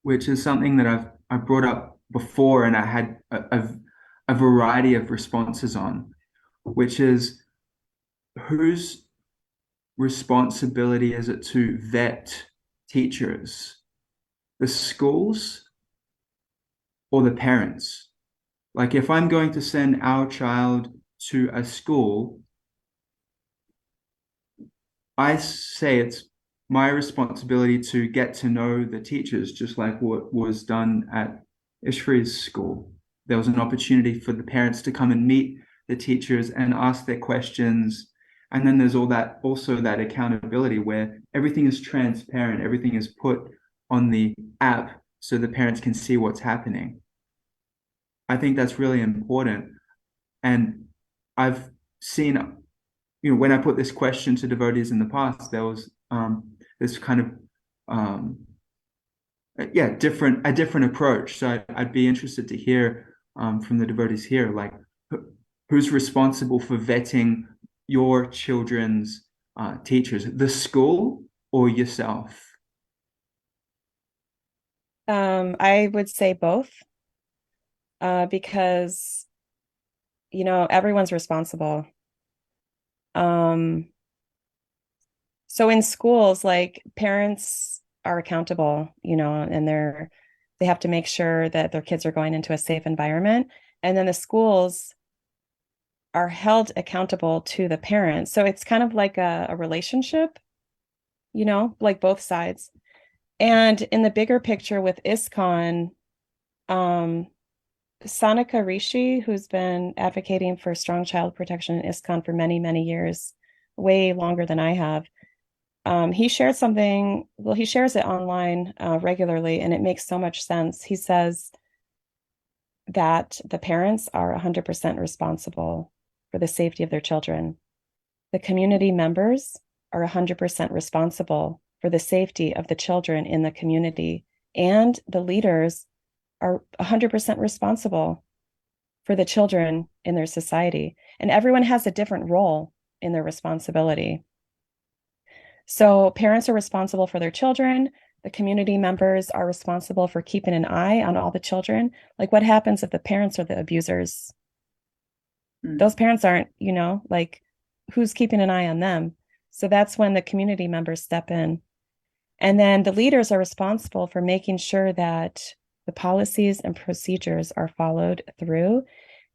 which is something that I've brought up before, and I had a variety of responses on, which is, whose responsibility is it to vet teachers? The schools or the parents? Like, if I'm going to send our child to a school, I say it's my responsibility to get to know the teachers, just like what was done at Ishri's school. There was an opportunity for the parents to come and meet the teachers and ask their questions. And then there's also that accountability where everything is transparent, everything is put on the app so the parents can see what's happening. I think that's really important. And I've seen, when I put this question to devotees in the past, there was this kind of a different approach. So I'd be interested to hear from the devotees here, like, who's responsible for vetting your children's teachers, the school or yourself? I would say both, because everyone's responsible. So in schools, like, parents are accountable, and they have to make sure that their kids are going into a safe environment. And then the schools are held accountable to the parents. So it's kind of like a relationship, like both sides. And in the bigger picture with ISKCON, Sanika Rishi, who's been advocating for strong child protection in ISKCON for many, many years, way longer than I have, he shared something. Well, he shares it online regularly, and it makes so much sense. He says that the parents are 100% responsible for the safety of their children. The community members are 100% responsible for the safety of the children in the community, and the leaders are 100% responsible for the children in their society. And everyone has a different role in their responsibility. So parents are responsible for their children. The community members are responsible for keeping an eye on all the children. Like, what happens if the parents are the abusers? Those parents aren't, like, who's keeping an eye on them? So that's when the community members step in. And then the leaders are responsible for making sure that the policies and procedures are followed through,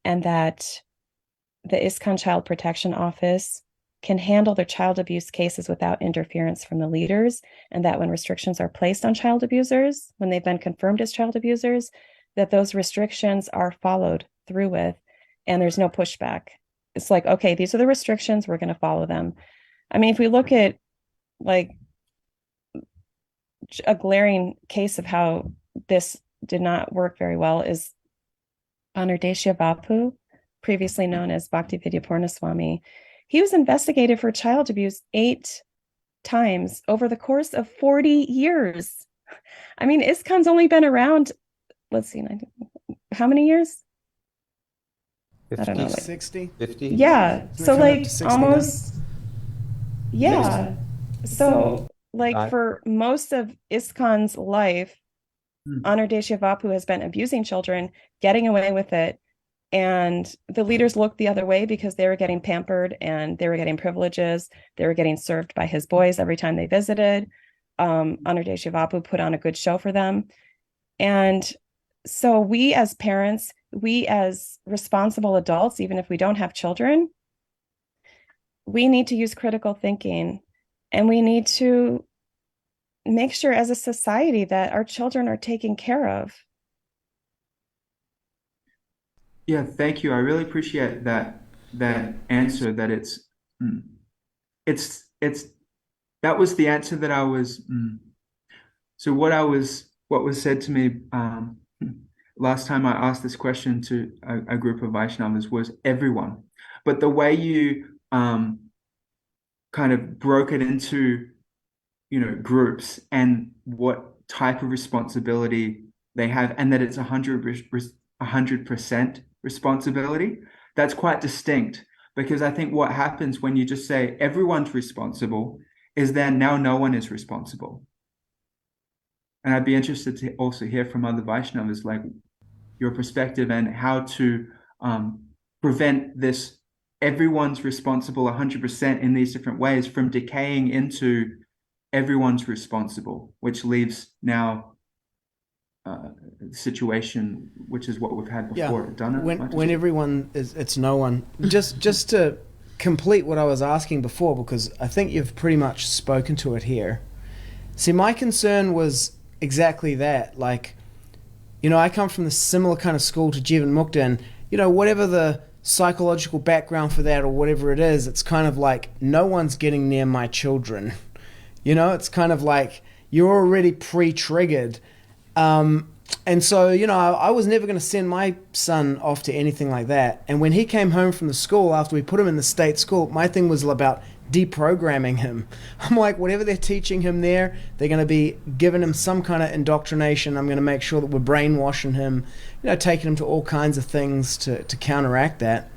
and that the ISKCON Child Protection Office can handle their child abuse cases without interference from the leaders, and that when restrictions are placed on child abusers, when they've been confirmed as child abusers, that those restrictions are followed through with, and there's no pushback. It's like, okay, these are the restrictions, we're going to follow them. I mean, if we look at, like, a glaring case of how this did not work very well is Anuradesha Bapu, previously known as Bhaktivedya Purnaswamy. He was investigated for child abuse 8 times over the course of 40 years. I mean, ISKCON's only been around, let's see, how many years? 50, I don't know. Like, 60? 50? Yeah. So, like, almost, yeah. So, like, for most of ISKCON's life, Anuradesha Vapu has been abusing children, getting away with it. And the leaders looked the other way because they were getting pampered and they were getting privileges. They were getting served by his boys every time they visited. Anuradesha Vapu put on a good show for them. And so we as parents, we as responsible adults, even if we don't have children, we need to use critical thinking, and we need to make sure as a society that our children are taken care of. Yeah, thank you. I really appreciate that answer. That it's that was the answer that I was. So what was said to me Last time I asked this question to a group of Vaishnavas was everyone. But the way you kind of broke it into, groups and what type of responsibility they have, and that it's 100% responsibility, that's quite distinct. Because I think what happens when you just say everyone's responsible is then now no one is responsible. And I'd be interested to also hear from other Vaishnavas, like your perspective and how to prevent this everyone's responsible 100% in these different ways from decaying into everyone's responsible, which leaves now a situation which is what we've had before. When everyone is, it's no one. Just to complete what I was asking before, because I think you've pretty much spoken to it here. See, my concern was exactly that. Like, I come from the similar kind of school to Jivan Mukta, and, whatever the psychological background for that or whatever it is, it's kind of like no one's getting near my children. It's kind of like you're already pre-triggered. And so, I was never going to send my son off to anything like that. And when he came home from the school after we put him in the state school, my thing was about deprogramming him. I'm like, whatever they're teaching him there, they're going to be giving him some kind of indoctrination. I'm going to make sure that we're brainwashing him, taking him to all kinds of things to counteract that.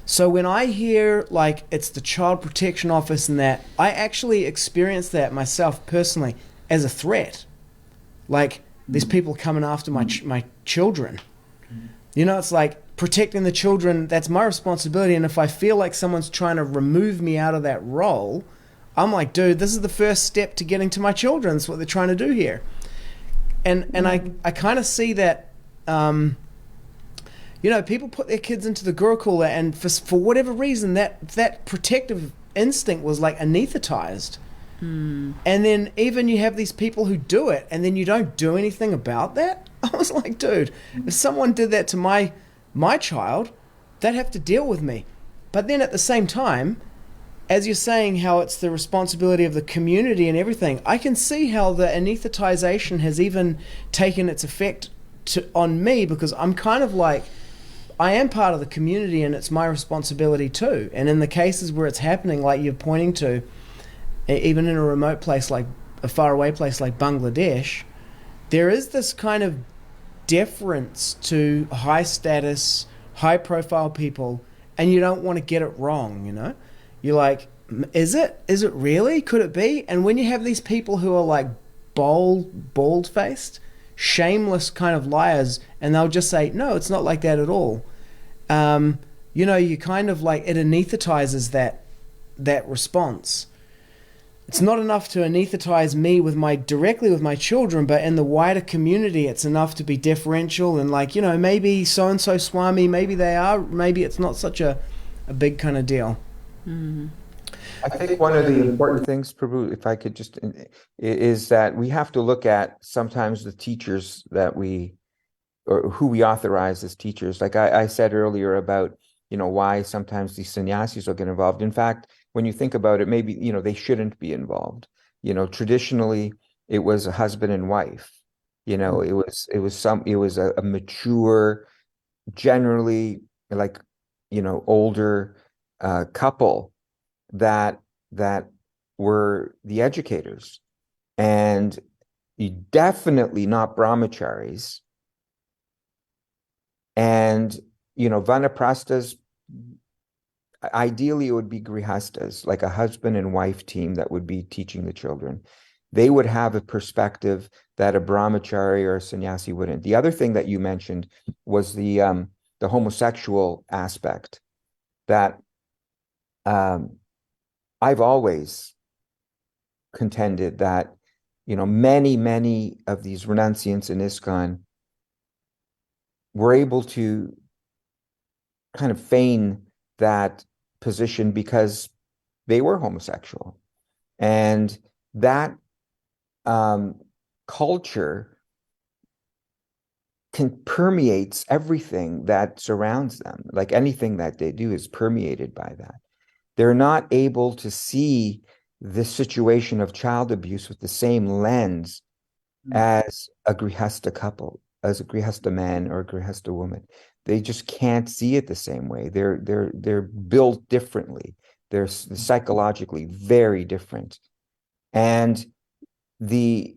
So when I hear like it's the Child Protection Office and that, I actually experienced that myself personally as a threat. Like, there's people coming after my children. It's like protecting the children, that's my responsibility. And if I feel like someone's trying to remove me out of that role, I'm like, dude, this is the first step to getting to my children. That's what they're trying to do here. And I kind of see that, people put their kids into the Gurukula, and for whatever reason, that protective instinct was like anesthetized. And then even you have these people who do it, and then you don't do anything about that. I was like, dude, if someone did that to my child, they'd have to deal with me. But then at the same time, as you're saying how it's the responsibility of the community and everything, I can see how the anesthetization has even taken its effect on me, because I'm kind of like, I am part of the community and it's my responsibility too. And in the cases where it's happening, like you're pointing to, even in a remote place, like a faraway place like Bangladesh, there is this kind of deference to high status, high profile people, and you don't want to get it wrong, You're like, is it really? Could it be? And when you have these people who are like bald-faced, shameless kind of liars, and they'll just say, no, it's not like that at all. You kind of like, it anesthetizes that response. It's not enough to anesthetize me directly with my children, but in the wider community, it's enough to be differential and like, maybe so-and-so Swami, maybe they are, maybe it's not such a big kind of deal. Mm-hmm. I think one of the important things, Prabhu, if I could just, is that we have to look at sometimes the teachers or who we authorize as teachers. Like I said earlier about, why sometimes these sannyasis will get involved. In fact, when you think about it, maybe, they shouldn't be involved. Traditionally, it was a husband and wife. It was a mature, generally like, older couple that were the educators, and definitely not brahmacharis. And vanaprasthas, ideally it would be grihastas, like a husband and wife team that would be teaching the children. They would have a perspective that a brahmachari or a sannyasi wouldn't. The other thing that you mentioned was the homosexual aspect, that I've always contended that, many of these renunciants in ISKCON were able to kind of feign that position because they were homosexual. And that culture permeates everything that surrounds them. Like anything that they do is permeated by that. They're not able to see the situation of child abuse with the same lens as a grihasta couple. as a grihasta man or a grihasta woman. They just can't see it the same way. They're built differently. They're psychologically very different. And the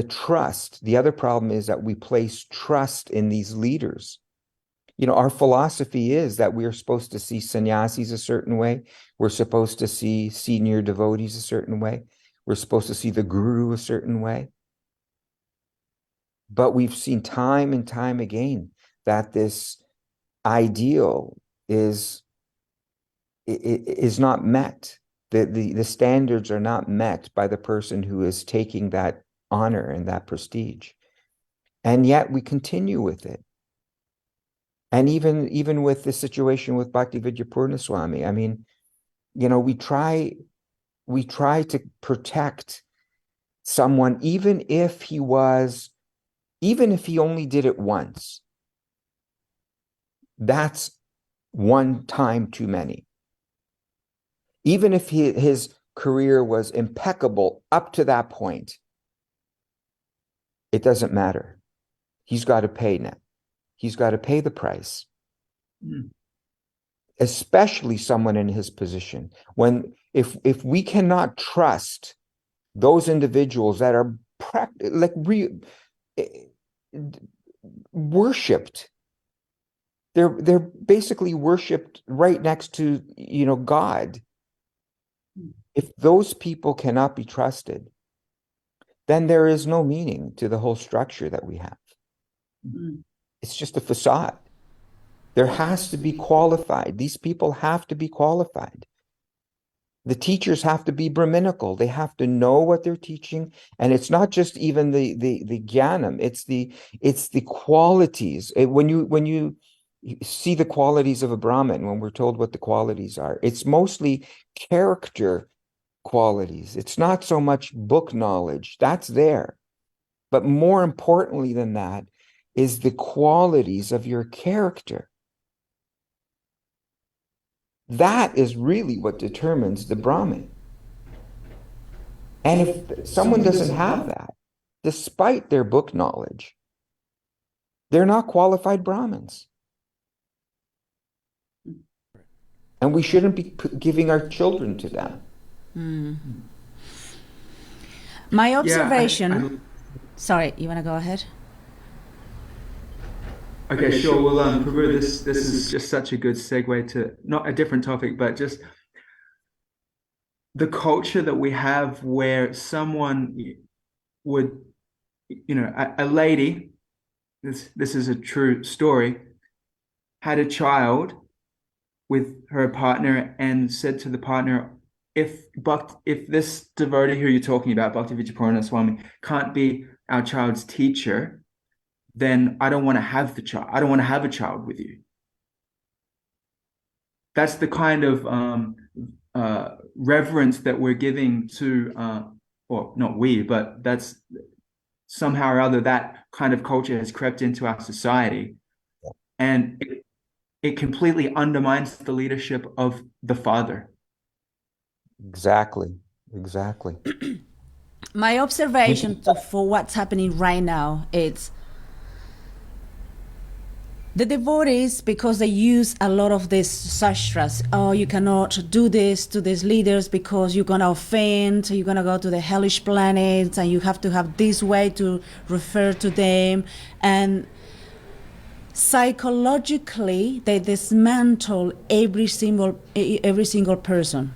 trust, the other problem is that we place trust in these leaders. You know, our philosophy is that we are supposed to see sannyasis a certain way. We're supposed to see senior devotees a certain way. We're supposed to see the guru a certain way. But we've seen time and time again that this ideal is not met. The standards are not met by the person who is taking that honor and that prestige. And yet we continue with it. And even with the situation with Bhaktivedanta Swami, I mean, you know, we try to protect someone, even if he only did it once. That's one time too many. Even if his career was impeccable up to that point, it doesn't matter. He's got to pay now. He's got to pay the price. Especially someone in his position. If we cannot trust those individuals that are worshipped, they're basically worshipped right next to, you know, God. If those people cannot be trusted, then there is no meaning to the whole structure that we have. It's just a facade. There has to be qualified. These people have to be qualified. The teachers have to be Brahminical. They have to know what they're teaching. And it's not just even the jnanam, it's the qualities. When you see the qualities of a Brahmin, when we're told what the qualities are, it's mostly character qualities. It's not so much book knowledge. That's there. But more importantly than that is the qualities of your character. That is really what determines the Brahmin. And if someone doesn't have that, despite their book knowledge, they're not qualified Brahmins. And we shouldn't be giving our children to them. My observation... Sorry, you want to go ahead? Okay, sure. Well, Prabhu, this is just such a good segue to not a different topic, but just the culture that we have where someone would, you know, a lady, this is a true story, had a child with her partner and said to the partner, if this devotee who you're talking about, Bhaktivedanta Swami, can't be our child's teacher, then I don't want to have the child. I don't want to have a child with you. That's the kind of reverence that we're giving to, or not we, but that's somehow or other that kind of culture has crept into our society. And it completely undermines the leadership of the father. Exactly. My observation for what's happening right now is the devotees, because they use a lot of these sastras. Oh, you cannot do this to these leaders because you're going to offend, you're going to go to the hellish planets, and you have to have this way to refer to them. And psychologically, they dismantle every single person.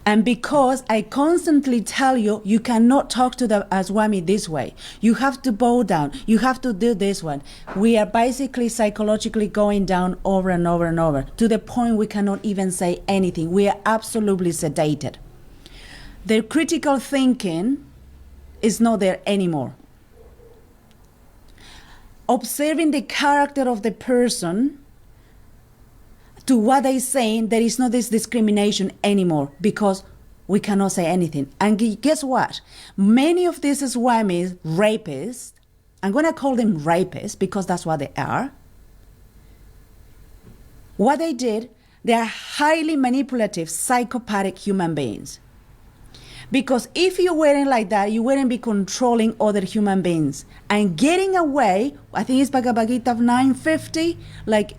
And because I constantly tell you, you cannot talk to the Swami this way. You have to bow down. You have to do this one. We are basically psychologically going down over and over and over to the point we cannot even say anything. We are absolutely sedated. Their critical thinking is not there anymore. Observing the character of the person, to what they're saying, there is no this discrimination anymore because we cannot say anything. And guess what? Many of these Swamis, rapists, I'm going to call them rapists because that's what they are. What they did, they are highly manipulative, psychopathic human beings. Because if you weren't like that, you wouldn't be controlling other human beings and getting away. I think it's Bhagavad-gita 950. Like,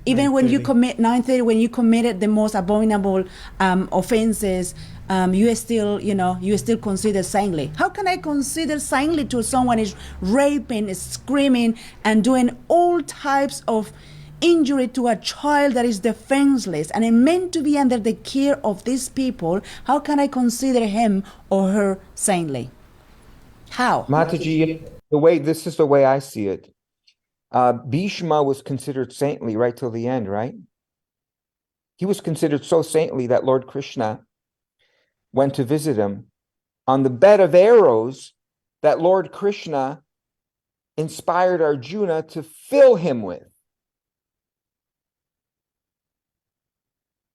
even when you 930. commit 930, when you committed the most abominable offenses, you still, you still consider saintly. How can I consider saintly to someone is raping, screaming, and doing all types of injury to a child that is defenseless and is meant to be under the care of these people? How can I consider him or her saintly? How? Mataji, this is the way I see it. Bhishma was considered saintly right till the end, right? He was considered so saintly that Lord Krishna went to visit him on the bed of arrows that Lord Krishna inspired Arjuna to fill him with.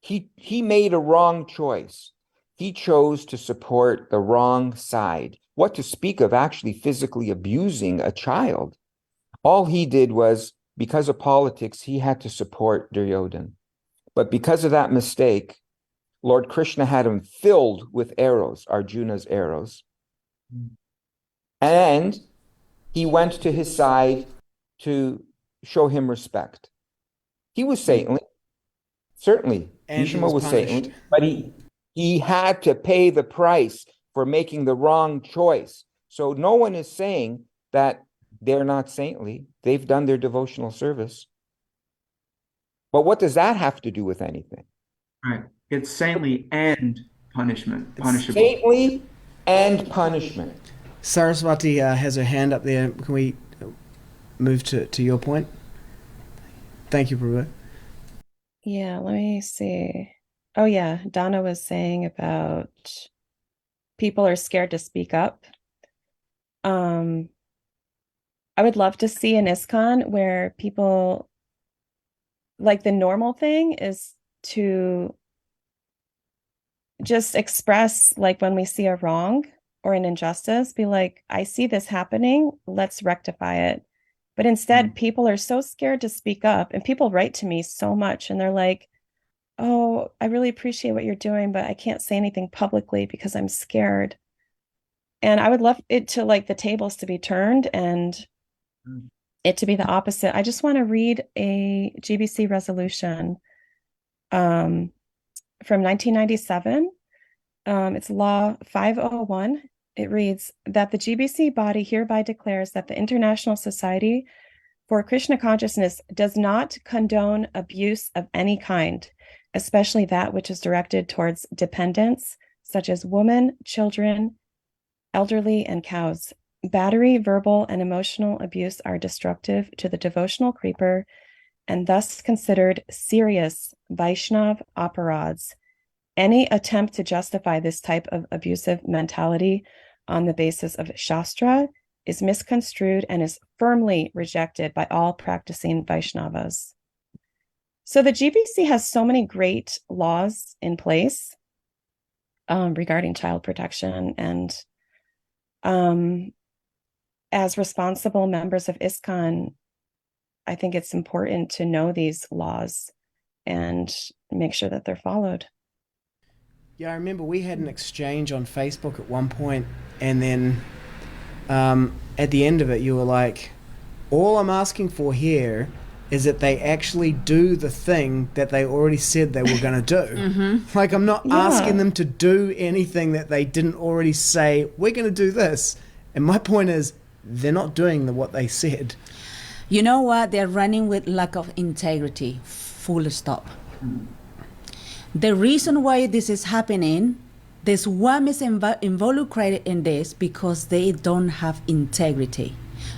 He made a wrong choice. He chose to support the wrong side. What to speak of actually physically abusing a child? All he did was, because of politics, he had to support Duryodhana. But because of that mistake, Lord Krishna had him filled with arrows, Arjuna's arrows. And he went to his side to show him respect. He was saintly, certainly. And Bhishma was punished. saintly, but he had to pay the price for making the wrong choice. So no one is saying that they're not saintly. They've done their devotional service. But what does that have to do with anything? Right. It's saintly and punishable. Saintly and punishment. Sarasvati has her hand up there. Can we move to your point? Thank you, Prabhu. Yeah, let me see. Oh, yeah. Donna was saying about people are scared to speak up. I would love to see an ISKCON where people, like, the normal thing is to just express, like, when we see a wrong or an injustice, be like, I see this happening, let's rectify it. But instead, people are so scared to speak up, and people write to me so much, and they're like, oh, I really appreciate what you're doing, but I can't say anything publicly because I'm scared. And I would love it to, like, the tables to be turned and it to be the opposite. I just want to read a GBC resolution from 1997. It's Law 501. It reads that the GBC body hereby declares that the International Society for Krishna Consciousness does not condone abuse of any kind, especially that which is directed towards dependents, such as women, children, elderly, and cows. Battery, verbal, and emotional abuse are destructive to the devotional creeper and thus considered serious Vaishnava aparads. Any attempt to justify this type of abusive mentality on the basis of Shastra is misconstrued and is firmly rejected by all practicing Vaishnavas. So the GBC has so many great laws in place regarding child protection, and as responsible members of ISKCON, I think it's important to know these laws and make sure that they're followed. Yeah, I remember we had an exchange on Facebook at one point, and then at the end of it, you were like, all I'm asking for here is that they actually do the thing that they already said they were going to do. Mm-hmm. Like, I'm not asking them to do anything that they didn't already say, we're going to do this. And my point is, they're not doing what they said. You know what? They're running with lack of integrity. Full stop. The reason why this is happening, this one is involucrated in this because they don't have integrity.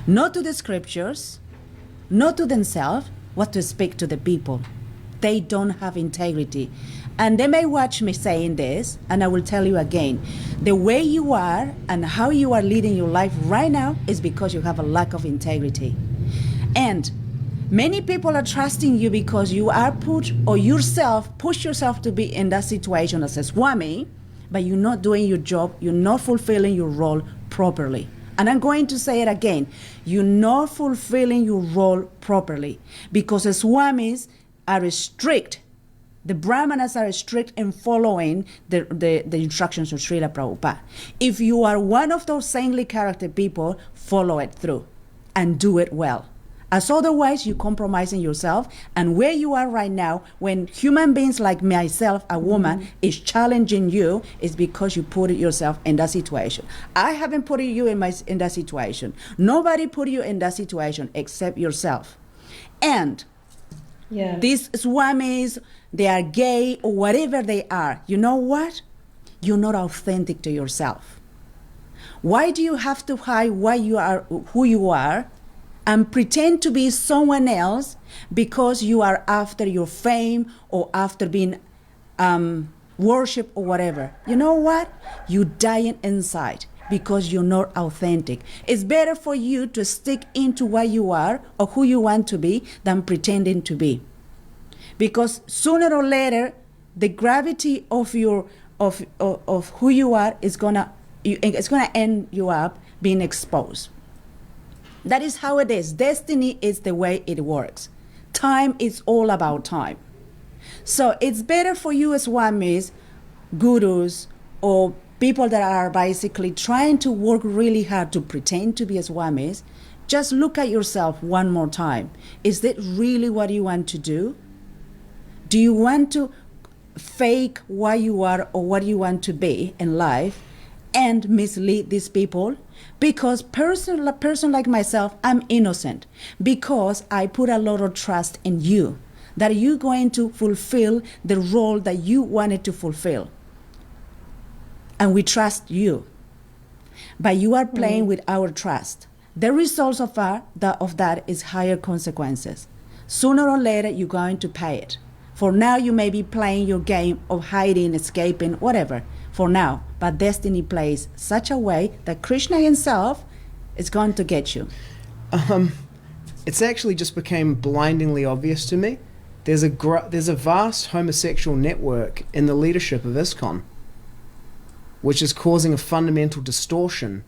Not to the scriptures, not to themselves, what to speak to the people. They don't have integrity. And they may watch me saying this, and I will tell you again, the way you are and how you are leading your life right now is because you have a lack of integrity. And many people are trusting you because you are push yourself to be in that situation as a Swami, but you're not doing your job, you're not fulfilling your role properly. And I'm going to say it again, you're not fulfilling your role properly because the Swamis are strict. The Brahmanas are strict in following the instructions of Srila Prabhupada. If you are one of those saintly character people, follow it through and do it well. As otherwise, you're compromising yourself. And where you are right now, when human beings like myself, a woman, is challenging you, is because you put yourself in that situation. I haven't put you in that situation. Nobody put you in that situation except yourself. And these swamis, they are gay or whatever they are. You know what? You're not authentic to yourself. Why do you have to hide what you are, who you are, and pretend to be someone else because you are after your fame or after being worshipped or whatever? You know what? You're dying inside because you're not authentic. It's better for you to stick into what you are or who you want to be than pretending to be. Because sooner or later, the gravity of your of who you are is gonna end you up being exposed. That is how it is. Destiny is the way it works. Time is all about time. So it's better for you as swamis, gurus, or people that are basically trying to work really hard to pretend to be swamis. Just look at yourself one more time. Is that really what you want to do? Do you want to fake what you are or what you want to be in life and mislead these people? Because a person like myself, I'm innocent because I put a lot of trust in you, that you're going to fulfill the role that you wanted to fulfill. And we trust you. But you are playing with our trust. The results of that is higher consequences. Sooner or later, you're going to pay it. For now, you may be playing your game of hiding, escaping, whatever, for now. But destiny plays such a way that Krishna himself is going to get you. It's actually just became blindingly obvious to me. There's a vast homosexual network in the leadership of ISKCON, which is causing a fundamental distortion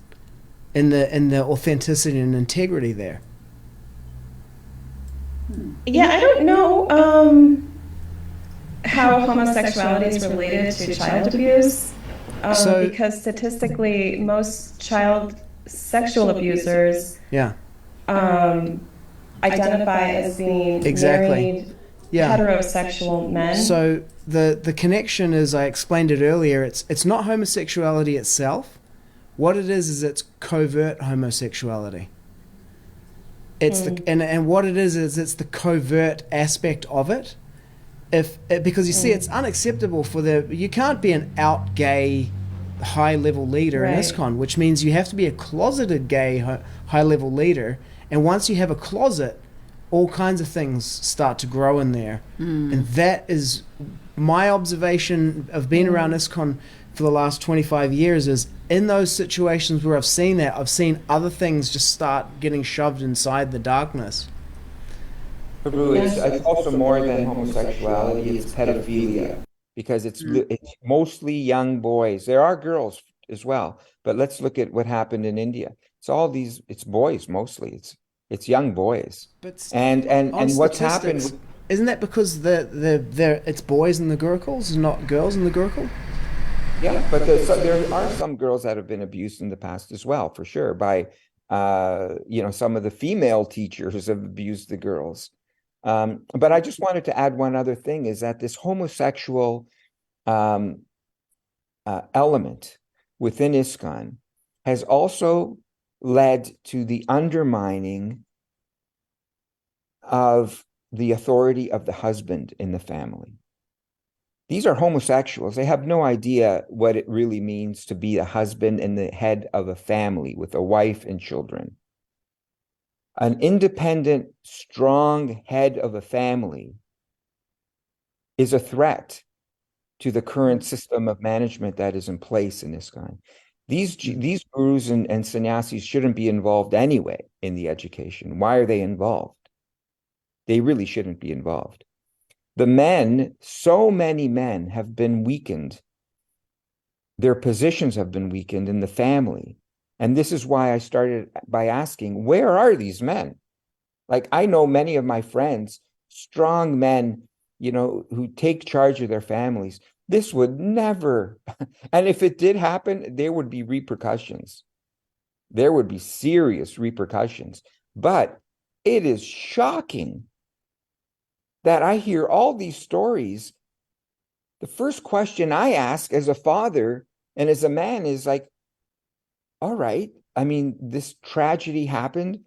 in the authenticity and integrity there. Yeah, I don't know how homosexuality is related to child abuse, because statistically, most child sexual abusers identify as being married heterosexual men. So the connection is, I explained it earlier, it's not homosexuality itself. What it is it's covert homosexuality. It's and what it is it's the covert aspect of it. Because you see, it's unacceptable you can't be an out gay high level leader in ISKCON, which means you have to be a closeted gay high level leader. And once you have a closet, all kinds of things start to grow in there. And that is my observation of being around ISKCON for the last 25 years, is in those situations where I've seen that, I've seen other things just start getting shoved inside the darkness. Prabhu, it's also more than homosexuality, it's pedophilia, because it's mostly young boys. There are girls as well, but let's look at what happened in India. It's boys mostly. It's young boys. But and what's happened? Isn't that because it's boys in the Gurukuls, not girls in the Gurukul? Yeah, but there are some girls that have been abused in the past as well, for sure. By some of the female teachers have abused the girls. But I just wanted to add one other thing, is that this homosexual element within ISKCON has also led to the undermining of the authority of the husband in the family. These are homosexuals. They have no idea what it really means to be a husband and the head of a family with a wife and children. An independent, strong head of a family is a threat to the current system of management that is in place in ISKCON. These gurus and sannyasis shouldn't be involved anyway in the education. Why are they involved? They really shouldn't be involved. The men, so many men have been weakened. Their positions have been weakened in the family. And this is why I started by asking, where are these men? Like, I know many of my friends, strong men who take charge of their families. This would never, and if it did happen, there would be repercussions. There would be serious repercussions. But it is shocking that I hear all these stories. The first question I ask as a father and as a man is like, all right, I mean, this tragedy happened.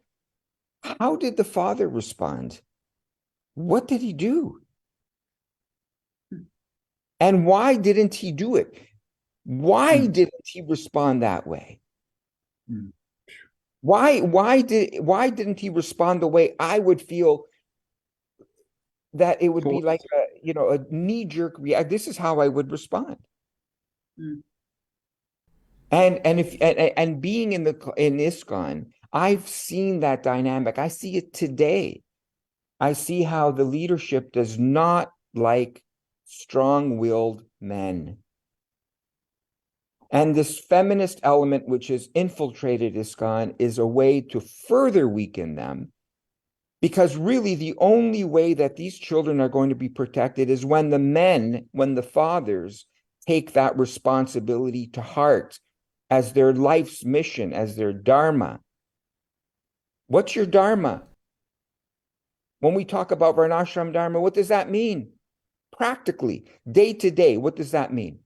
How did the father respond? What did he do? And why didn't he do it? Why didn't he respond that way? Why didn't he respond the way I would feel that it would be like a knee-jerk reaction? This is how I would respond. And being in ISKCON, I've seen that dynamic. I see it today. I see how the leadership does not like strong-willed men. And this feminist element, which has infiltrated ISKCON, is a way to further weaken them. Because really, the only way that these children are going to be protected is when the fathers take that responsibility to heart as their life's mission, as their dharma. What's your dharma? When we talk about Varnashram Dharma, what does that mean? Practically, day to day, what does that mean?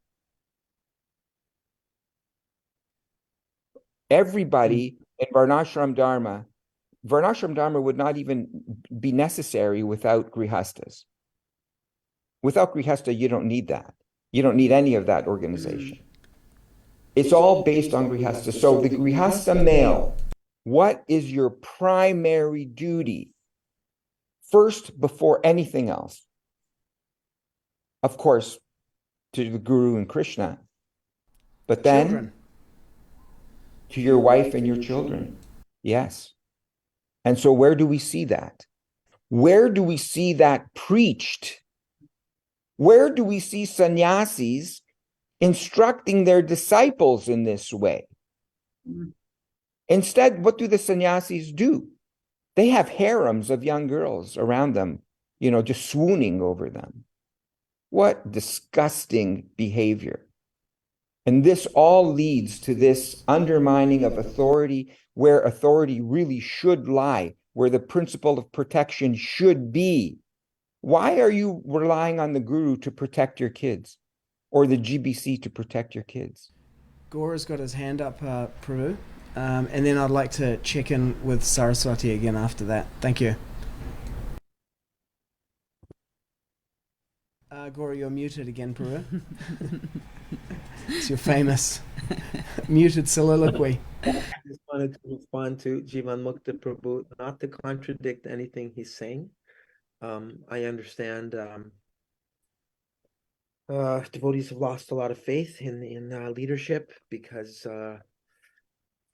Everybody in Varnashram Dharma would not even be necessary without grihastas. Without grihasta, you don't need that. You don't need any of that organization. It's all based on grihasta. So the grihasta male, what is your primary duty? First, before anything else. Of course, to the Guru and Krishna. But then to your wife and your children. Yes. And so where do we see that? Where do we see that preached? Where do we see sannyasis instructing their disciples in this way? Instead, what do the sannyasis do? They have harems of young girls around them, just swooning over them. What disgusting behavior. And this all leads to this undermining of authority, where authority really should lie, where the principle of protection should be. Why are you relying on the guru to protect your kids, or the GBC to protect your kids? Gaura's got his hand up, Prabhu. And then I'd like to check in with Saraswati again after that. Thank you. Gaura, you're muted again, Prabhu. It's your famous muted soliloquy. I just wanted to respond to Jivan Mukta Prabhu, not to contradict anything he's saying. I understand devotees have lost a lot of faith in leadership because so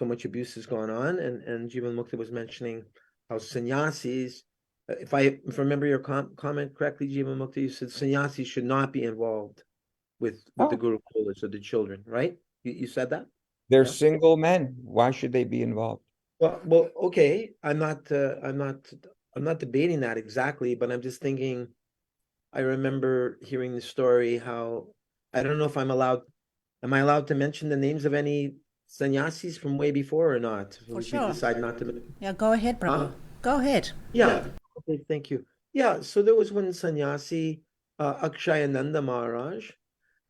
much abuse has gone on, and Jivan Mukta was mentioning how sannyasis, if I remember your comment correctly, Jivan Mukta, you said sannyasis should not be involved with the Guru Kulas or the children, right? You said that? They're single men. Why should they be involved? Well, okay. I'm not debating that exactly, but I'm just thinking. I remember hearing the story how I don't know if am I allowed to mention the names of any sannyasis from way before or not? For if sure. We decide not to. Yeah, go ahead, Prabhu. Go ahead. Yeah. Okay, thank you. Yeah, so there was one sannyasi, Akshayananda Maharaj,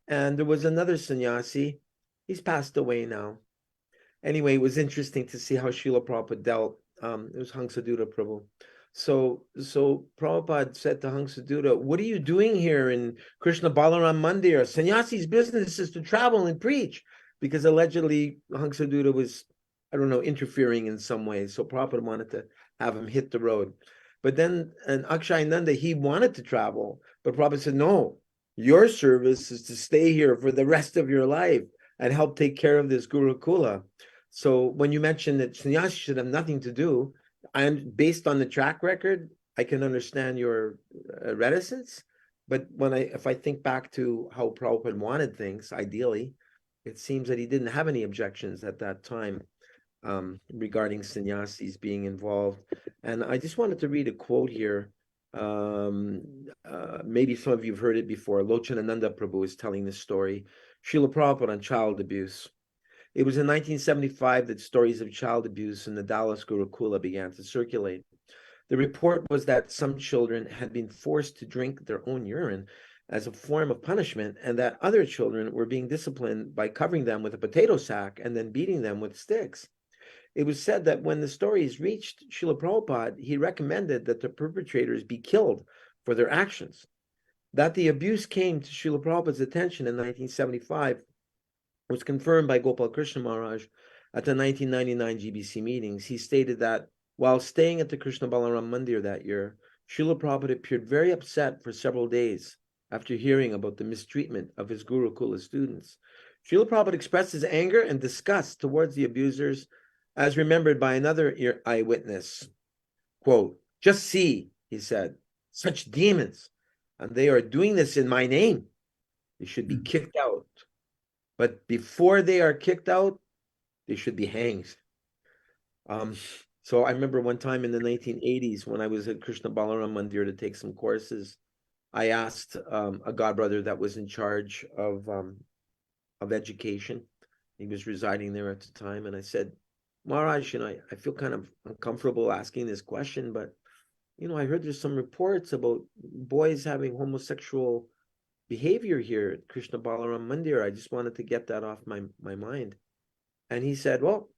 and there was another sannyasi. He's passed away now. Anyway, it was interesting to see how Srila Prabhupada dealt. It was Hangsadutta Prabhu. So Prabhupada said to Hangsadutta, what are you doing here in Krishna Balaram Mandir? Sannyasi's business is to travel and preach. Because allegedly Hangsadutta was, I don't know, interfering in some way. So Prabhupada wanted to have him hit the road. But then, and Akshayananda, he wanted to travel. But Prabhupada said, no, your service is to stay here for the rest of your life and help take care of this Gurukula. So when you mentioned that sannyasi should have nothing to do, based on the track record, I can understand your reticence. But if I think back to how Prabhupada wanted things, ideally, it seems that he didn't have any objections at that time regarding sannyasis being involved. And I just wanted to read a quote here Maybe some of you have heard it before. Lochanananda Prabhu is telling this story. Srila Prabhupada on child abuse. It was in 1975 that stories of child abuse in the Dallas Gurukula began to circulate. The report was that some children had been forced to drink their own urine as a form of punishment, and that other children were being disciplined by covering them with a potato sack and then beating them with sticks. It was said that when the stories reached Srila Prabhupada, he recommended that the perpetrators be killed for their actions. That the abuse came to Srila Prabhupada's attention in 1975 was confirmed by Gopal Krishna Maharaj at the 1999 GBC meetings. He stated that while staying at the Krishna Balaram Mandir that year, Srila Prabhupada appeared very upset for several days after hearing about the mistreatment of his Gurukula students. Srila Prabhupada expressed his anger and disgust towards the abusers, as remembered by another eyewitness. Quote, "Just see," he said, "such demons, and they are doing this in my name. They should be kicked out. But before they are kicked out, they should be hanged." So I remember one time in the 1980s when I was at Krishna Balaram Mandir to take some courses, I asked a godbrother that was in charge of education. He was residing there at the time, and I said, "Maharaj, I feel kind of uncomfortable asking this question, but I heard there's some reports about boys having homosexual behavior here at Krishna Balaram Mandir. I just wanted to get that off my mind." And he said, "Well,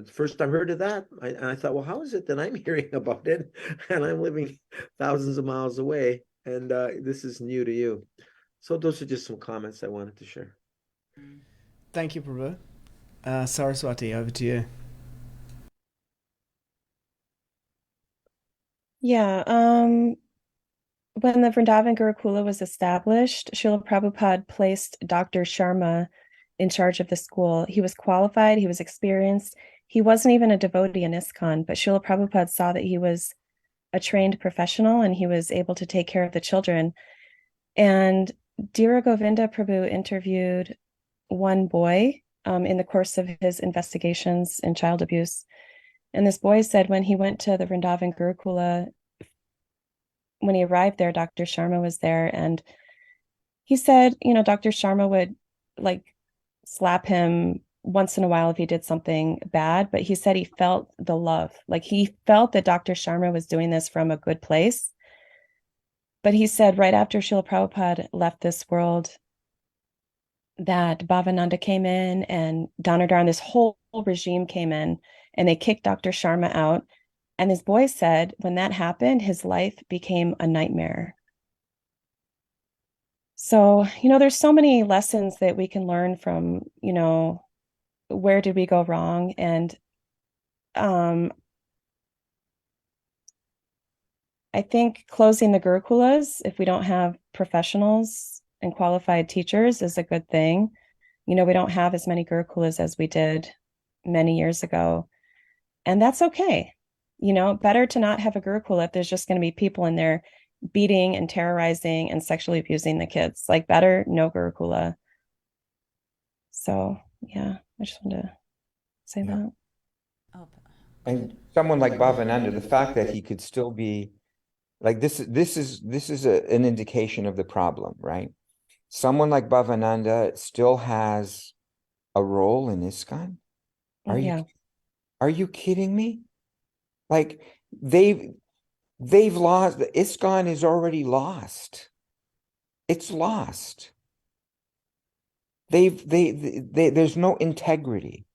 first I heard of that." And I thought, well, how is it that I'm hearing about it? And I'm living thousands of miles away, and this is new to you. So those are just some comments I wanted to share. Thank you, Prabhu. Saraswati, over to you. Yeah, when the Vrindavan Gurukula was established, Srila Prabhupada placed Dr. Sharma in charge of the school. He was qualified, he was experienced. He wasn't even a devotee in ISKCON, but Srila Prabhupada saw that he was a trained professional and he was able to take care of the children. And Dhira Govinda Prabhu interviewed one boy in the course of his investigations in child abuse. And this boy said when he went to the Vrindavan Gurukula, when he arrived there, Dr. Sharma was there. And he said, Dr. Sharma would slap him once in a while if he did something bad. But he said he felt the love. He felt that Dr. Sharma was doing this from a good place. But he said right after Srila Prabhupada left this world, that Bhavananda came in and Danadar, this whole regime came in and they kicked Dr. Sharma out. And this boy said when that happened, his life became a nightmare. So, there's so many lessons that we can learn from, where did we go wrong? And I think closing the Gurukulas, if we don't have professionals and qualified teachers, is a good thing. We don't have as many Gurukulas as we did many years ago. And that's okay. Better to not have a Gurukula if there's just going to be people in there beating and terrorizing and sexually abusing the kids. Better no Gurukula. So, yeah, I just wanted to say that. And someone like Bhavananda, the fact that he could still be this is an indication of the problem, right? Someone like Bhavananda still has a role in ISKCON. Are you kidding me? They've lost. ISKCON is already lost. It's lost. There's no integrity.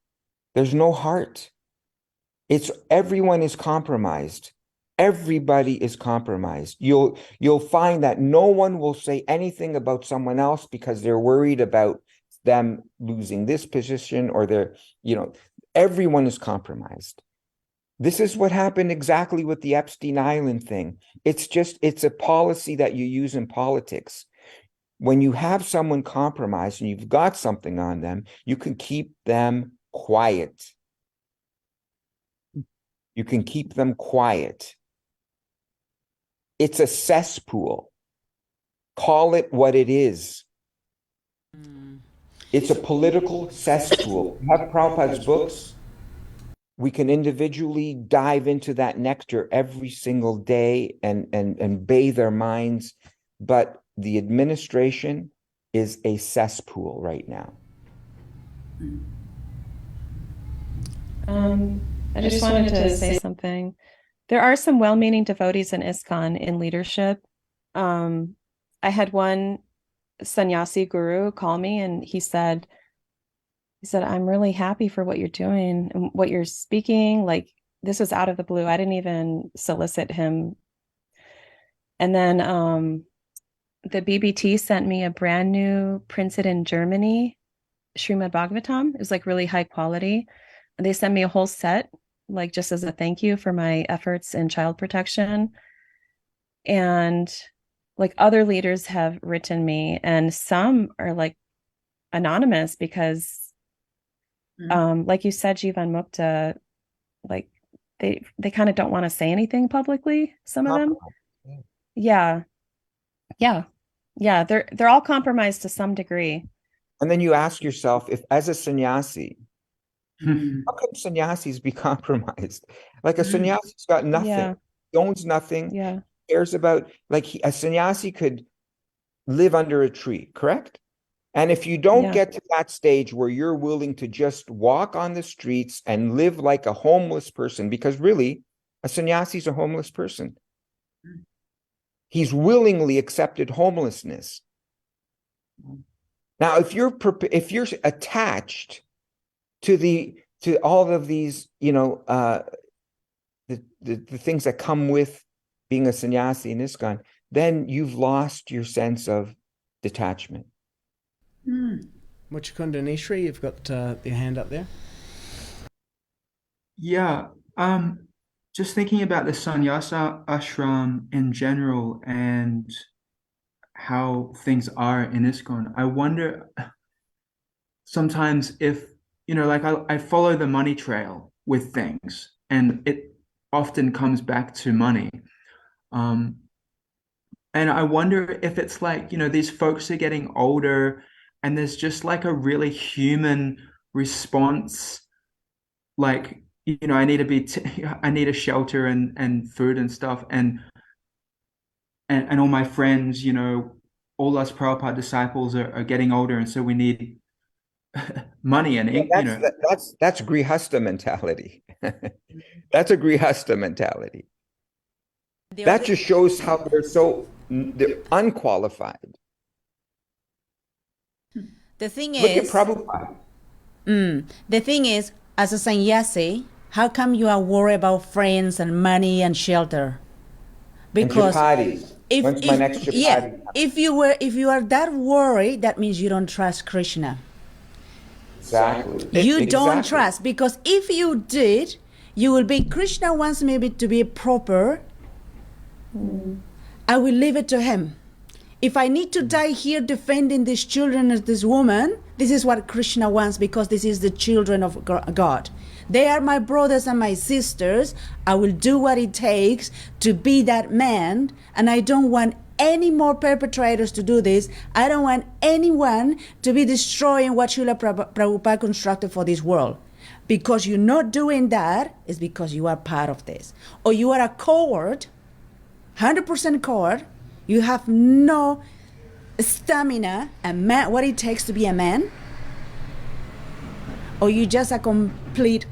There's no heart. Everyone is compromised. Everybody is compromised. You'll find that no one will say anything about someone else because they're worried about them losing this position or everyone is compromised. This is what happened exactly with the Epstein Island thing. It's a policy that you use in politics. When you have someone compromised and you've got something on them, you can keep them quiet. You can keep them quiet. It's a cesspool. Call it what it is. It's a political cesspool. You have Prabhupada's books. we can individually dive into that nectar every single day and bathe our minds, but the administration is a cesspool right now. I just wanted to say something. There are some well-meaning devotees in ISKCON in leadership. I had one sannyasi guru call me, and he said, I'm really happy for what you're doing and what you're speaking. Like, this was out of the blue. I didn't even solicit him. And then the BBT sent me a brand new, printed in Germany, Srimad Bhagavatam. It was like really high quality. And they sent me a whole set, like just as a thank you for my efforts in child protection. And like other leaders have written me, and some are like anonymous because like you said, Jivan Mukta, like they kind of don't want to say anything publicly, some of them. Yeah. They're all compromised to some degree. And then you ask yourself, if as a sannyasi, how can sannyasis be compromised? Like a sannyasi's got nothing, owns nothing, cares about, like a sannyasi could live under a tree, correct? And if you don't get to that stage where you're willing to just walk on the streets and live like a homeless person, because really a sannyasi is a homeless person. He's willingly accepted homelessness. Now, if you're attached to all of these, the things that come with being a sannyasi in ISKCON, then you've lost your sense of detachment. Muchakunda Nishri, you've got your hand up there. Yeah, just thinking about the sannyasa ashram in general and how things are in ISKCON, I wonder sometimes if, like I follow the money trail with things, and it often comes back to money. And I wonder if it's like, these folks are getting older, and there's just like a really human response, like, I need a shelter and food and stuff, and all my friends, all us Prabhupada disciples are getting older, and so we need money and ink. That's grihasta mentality. That's a grihasta mentality. That just shows how they're unqualified. The thing Look at is, Prabhupada. The thing is, as a sannyasi, how come you are worried about friends and money and shelter? Because when's my next chapati? if you are that worried, that means you don't trust Krishna. Exactly. You don't trust, because if you did, you will be, Krishna wants me to be proper. I will leave it to him. If I need to die here defending these children of this woman, this is what Krishna wants, because this is the children of God. They are my brothers and my sisters. I will do what it takes to be that man, and I don't want any more perpetrators to do this. I don't want anyone to be destroying what Srila Prabhupada constructed for this world. Because you're not doing that is because you are part of this. Or you are a coward, 100% coward. You have no stamina and what it takes to be a man. Or you just a complete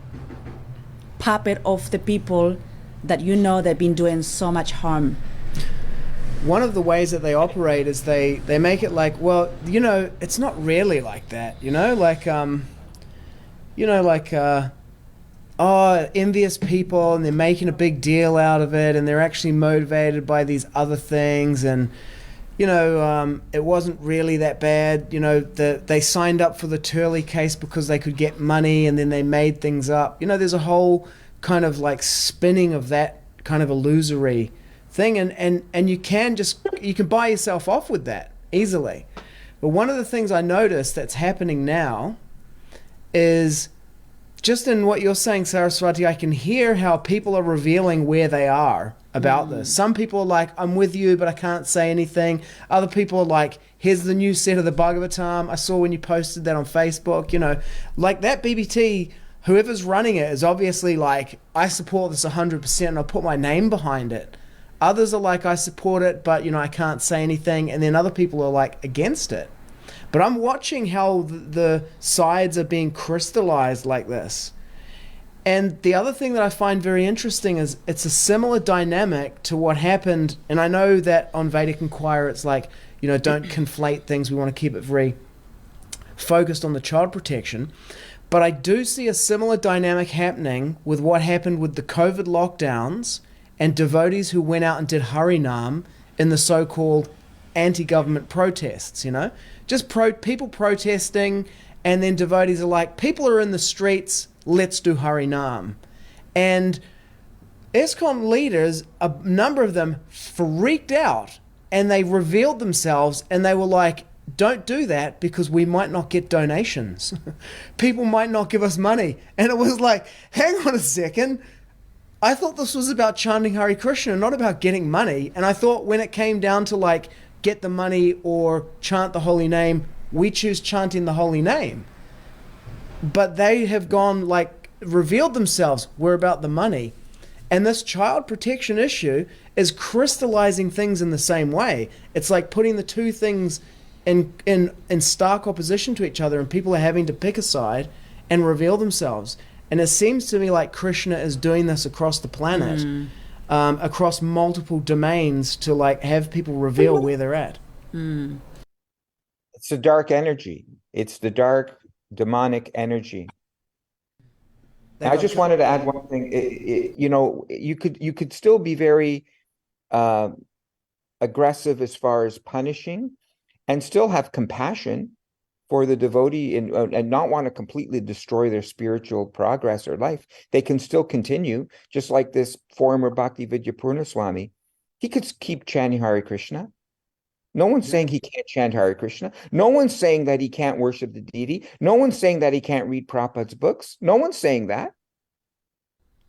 puppet of the people that they've been doing so much harm. One of the ways that they operate is they make it like, well, it's not really like that, envious people, and they're making a big deal out of it, and they're actually motivated by these other things, and it wasn't really that bad. They signed up for the Turley case because they could get money, and then they made things up. There's a whole kind of like spinning of that kind of illusory thing, and you can buy yourself off with that easily. But one of the things I noticed that's happening now is, just in what you're saying, Saraswati, I can hear how people are revealing where they are about this. Some people are like, I'm with you, but I can't say anything. Other people are like, here's the new set of the Bhagavatam. I saw when you posted that on Facebook. Like that BBT whoever's running it is obviously like, I support this 100% and I'll put my name behind it. Others are like, I support it, but, you know, I can't say anything. And then other people are like against it. But I'm watching how the sides are being crystallized like this. And the other thing that I find very interesting is it's a similar dynamic to what happened. And I know that on Vedic Inquirer, it's like, you know, don't conflate things. We want to keep it very focused on the child protection. But I do see a similar dynamic happening with what happened with the COVID lockdowns and devotees who went out and did Harinam in the so-called anti-government protests, you know? Just people protesting, and then devotees are like, people are in the streets, let's do Harinam. And ISKCON leaders, a number of them freaked out, and they revealed themselves, and they were like, don't do that because we might not get donations. People might not give us money. And it was like, hang on a second. I thought this was about chanting Hare Krishna, not about getting money. And I thought when it came down to like get the money or chant the holy name, we choose chanting the holy name. But they have gone like revealed themselves. We're about the money. And this child protection issue is crystallizing things in the same way. It's like putting the two things in stark opposition to each other, and people are having to pick a side and reveal themselves. And it seems to me like Krishna is doing this across the planet, across multiple domains, to like have people reveal where they're at. It's the dark energy. It's the dark demonic energy. I just wanted to add one thing. You know, you could still be very aggressive as far as punishing, and still have compassion for the devotee and not want to completely destroy their spiritual progress or life. They can still continue, just like this former Bhakti Vidyapurna Swami. He could keep chanting Hare Krishna. No one's saying he can't chant Hare Krishna. No one's saying that he can't worship the deity. No one's saying that he can't read Prabhupada's books. No one's saying that.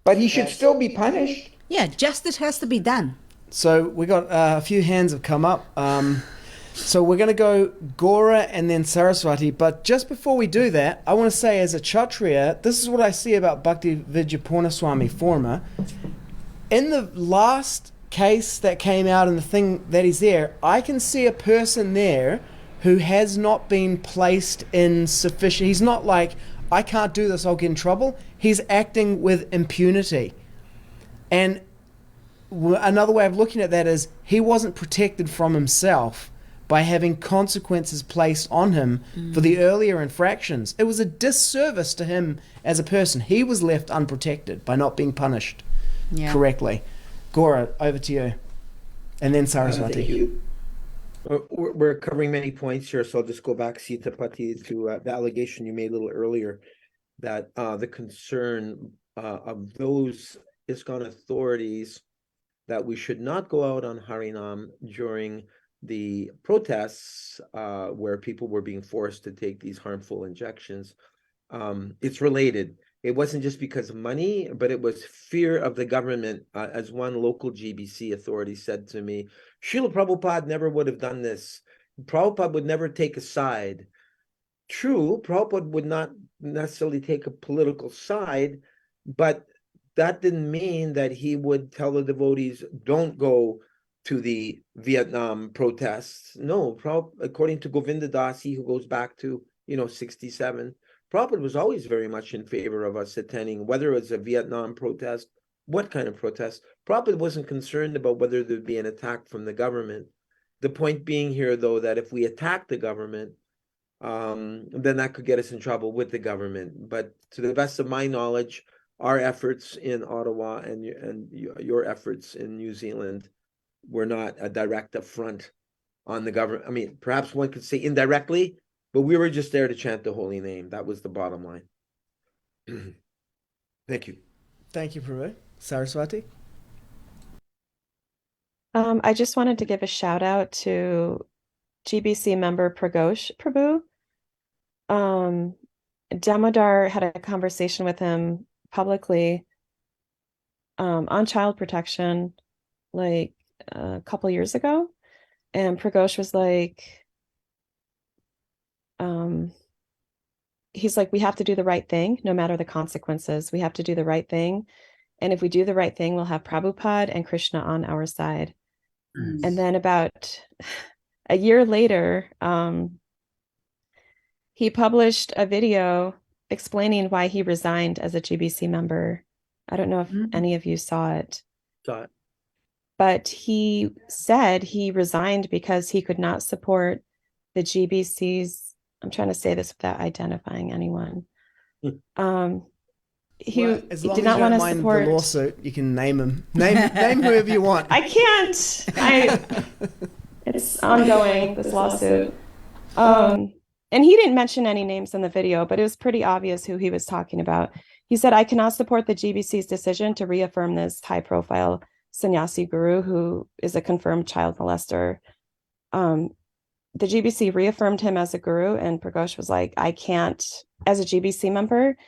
But he should still be punished. Yeah, justice has to be done. So we got a few hands have come up. So we're going to go Gora and then Sarasvati. But just before we do that, I want to say as a Kshatriya, this is what I see about Bhakti Vidyapurna Swami, former. In the last case that came out and the thing that is there, I can see a person there who has not been placed in sufficient... He's not like, I can't do this, I'll get in trouble. He's acting with impunity. And another way of looking at that is he wasn't protected from himself by having consequences placed on him for the earlier infractions. It was a disservice to him as a person. He was left unprotected by not being punished correctly. Gora, over to you. And then Sarasvati. Thank you. We're covering many points here, so I'll just go back, Sitapati, to the allegation you made a little earlier, that the concern of those ISKCON authorities that we should not go out on Harinam during the protests where people were being forced to take these harmful injections. It's related. It wasn't just because of money, but it was fear of the government. As one local GBC authority said to me, Srila Prabhupada never would have done this. Prabhupada would never take a side. True, Prabhupada would not necessarily take a political side, but that didn't mean that he would tell the devotees, don't go to the Vietnam protests. No, according to Govinda Dasi, who goes back to 67, Prabhupada was always very much in favor of us attending, whether it's a Vietnam protest, what kind of protest. Prabhupada wasn't concerned about whether there'd be an attack from the government. The point being here, though, that if we attack the government, then that could get us in trouble with the government. But to the best of my knowledge, our efforts in Ottawa and your efforts in New Zealand were not a direct affront on the government. I mean, perhaps one could say indirectly, but we were just there to chant the holy name. That was the bottom line. Thank you. Thank you, Prabhu. Saraswati? I just wanted to give a shout out to GBC member Pragosh Prabhu. Damodar had a conversation with him publicly on child protection like a couple years ago, and Pragosh was like, he's like, we have to do the right thing, no matter the consequences. We have to do the right thing. And if we do the right thing, we'll have Prabhupada and Krishna on our side. And then about a year later, he published a video explaining why he resigned as a GBC member. I don't know if any of you saw it. Saw it. But he said he resigned because he could not support the GBC's. I'm trying to say this without identifying anyone. He As long did as not you want don't to mind support the lawsuit, you can name him. Name whoever you want. I can't. It's ongoing, this lawsuit. And he didn't mention any names in the video, but it was pretty obvious who he was talking about. He said, I cannot support the GBC's decision to reaffirm this high-profile sannyasi guru who is a confirmed child molester. The GBC reaffirmed him as a guru, and Pragosh was like, I can't, as a GBC member,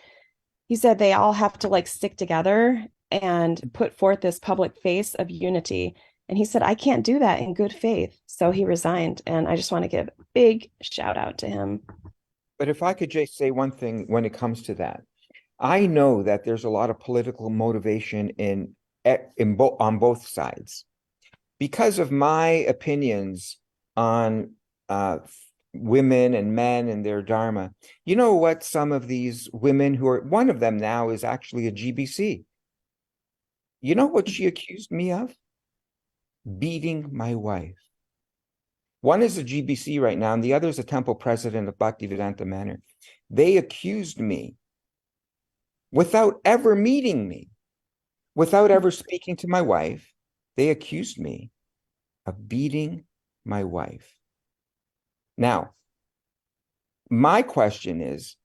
he said they all have to like stick together and put forth this public face of unity. And he said, I can't do that in good faith. So he resigned. And I just want to give a big shout out to him. But if I could just say one thing when it comes to that, I know that there's a lot of political motivation on both sides. Because of my opinions on women and men and their dharma, you know what? Some of these women who are, one of them now is actually a GBC. You know what she accused me of? Beating my wife. One is a GBC right now, and the other is a temple president of Bhaktivedanta Manor. They accused me without ever meeting me, without ever speaking to my wife. They accused me of beating my wife. Now, my question is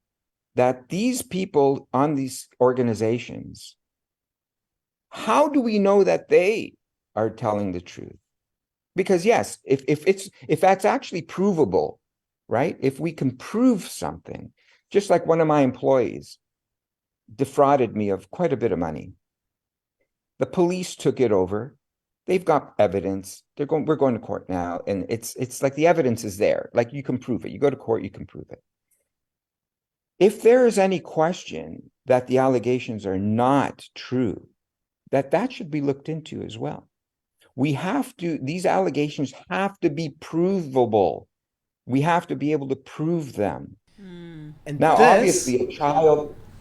that these people on these organizations, how do we know that they are telling the truth? Because yes, if that's actually provable, right? If we can prove something, just like one of my employees defrauded me of quite a bit of money. The police took it over. They've got evidence. We're going to court now, and it's like the evidence is there. Like you can prove it. You go to court, you can prove it. If there is any question that the allegations are not true, that should be looked into as well. These allegations have to be provable. We have to be able to prove them. And now, obviously,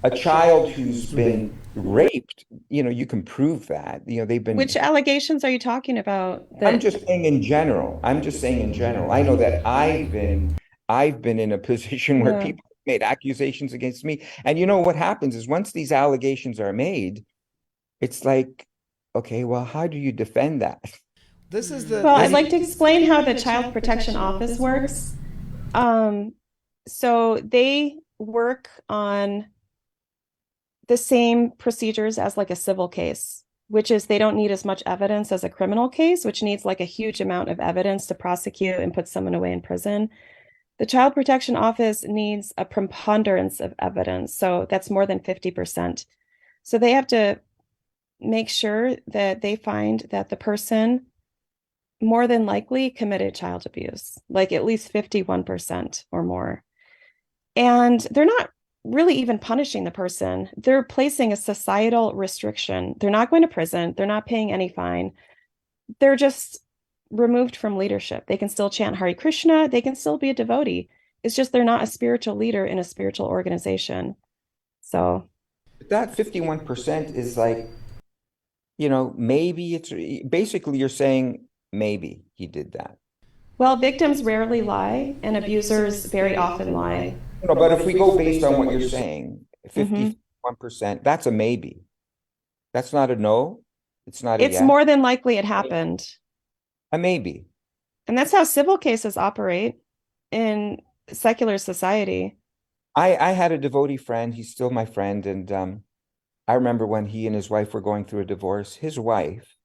a child who's been raped, you can prove that. They've been. Which allegations are you talking about? I'm just saying in general. I know that I've been in a position where people made accusations against me. And you know what happens is once these allegations are made, it's like, okay, well, how do you defend that? I'd like to explain how the Child Protection Office works. So they work on the same procedures as like a civil case, which is they don't need as much evidence as a criminal case, which needs like a huge amount of evidence to prosecute and put someone away in prison. The Child Protection Office needs a preponderance of evidence. So that's more than 50%. So they have to make sure that they find that the person more than likely committed child abuse, like at least 51% or more. And they're not really even punishing the person. They're placing a societal restriction. They're not going to prison. They're not paying any fine. They're just removed from leadership. They can still chant Hare Krishna. They can still be a devotee. It's just they're not a spiritual leader in a spiritual organization. So that 51% is like, maybe it's basically you're saying maybe he did that. Well, victims rarely lie and abusers very often lie. No, but if we go based on what you're saying, 51%, that's a maybe. That's not a no. It's not a yes. It's more than likely it happened. A maybe. And that's how civil cases operate in secular society. I had a devotee friend. He's still my friend. And I remember when he and his wife were going through a divorce, his wife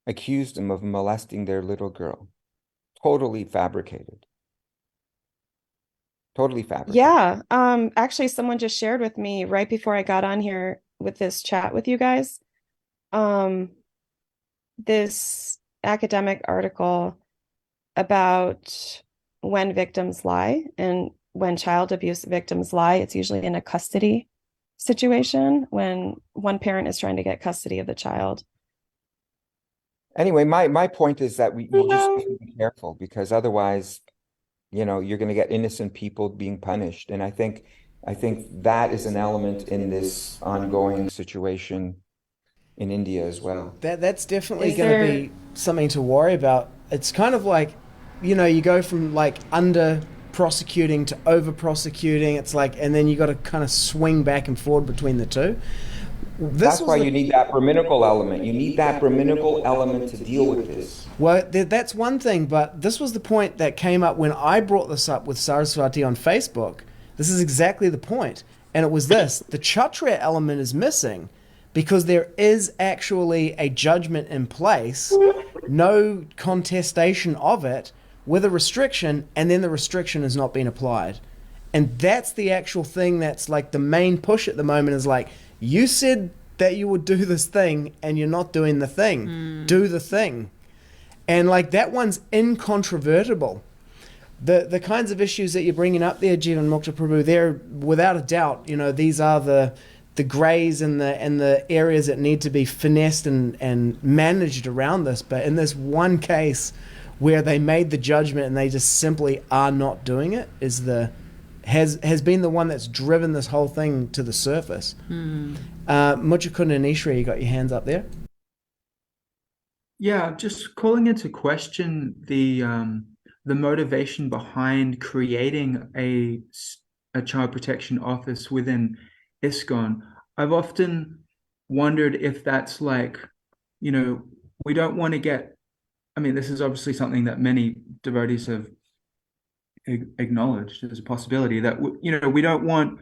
accused him of molesting their little girl. Totally fabricated. Yeah. Actually, someone just shared with me right before I got on here with this chat with you guys. This academic article about when victims lie and when child abuse victims lie, it's usually in a custody situation when one parent is trying to get custody of the child. Anyway, my point is that we just need to be careful, because otherwise, you're going to get innocent people being punished. And I think that is an element in this ongoing situation in India as well. That's definitely Is going to there- be something to worry about. It's kind of like, you go from like under prosecuting to over prosecuting. It's like, and then you got to kind of swing back and forward between the two. That's why you need that Brahminical element. You need that Brahminical element to deal with this. Well, that's one thing, but this was the point that came up when I brought this up with Sarasvati on Facebook. This is exactly the point. And it was this: the Kshatriya element is missing because there is actually a judgment in place, no contestation of it, with a restriction, and then the restriction has not been applied. And that's the actual thing that's like the main push at the moment, is like, you said that you would do this thing and you're not doing the thing. Do the thing. And like that one's incontrovertible. The kinds of issues that you're bringing up there, Jivan Mukta Prabhu, they're without a doubt, these are the grays and the areas that need to be finessed and managed around this. But in this one case where they made the judgment and they just simply are not doing it, has been the one that's driven this whole thing to the surface. Muchakunda and Ishri, you got your hands up there? Yeah, just calling into question the motivation behind creating a child protection office within ISKCON. I've often wondered if that's like, we don't want to get, this is obviously something that many devotees have acknowledged as a possibility, that we don't want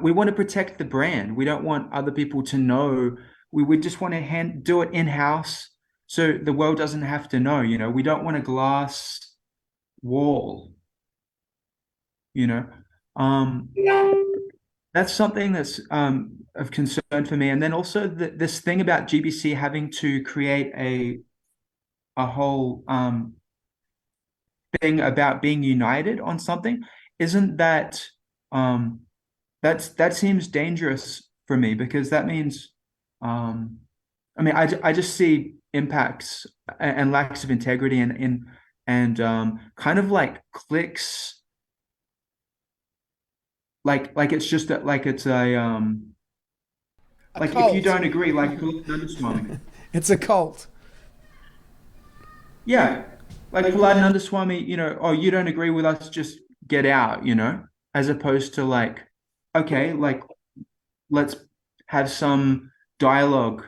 we want to protect the brand. We don't want other people to know. We just want to do it in-house so the world doesn't have to know. We don't want a glass wall. That's something that's of concern for me. And then also this thing about GBC having to create a whole thing about being united on something, isn't that that seems dangerous for me, because that means I just see impacts and lacks of integrity and kind of like cliques, like it's just that, like it's a like cult. if you don't agree, like Swami. It's a cult. Yeah, like Prahlad Swami, oh, you don't agree with us, just get out, as opposed to like, okay, like let's have some dialogue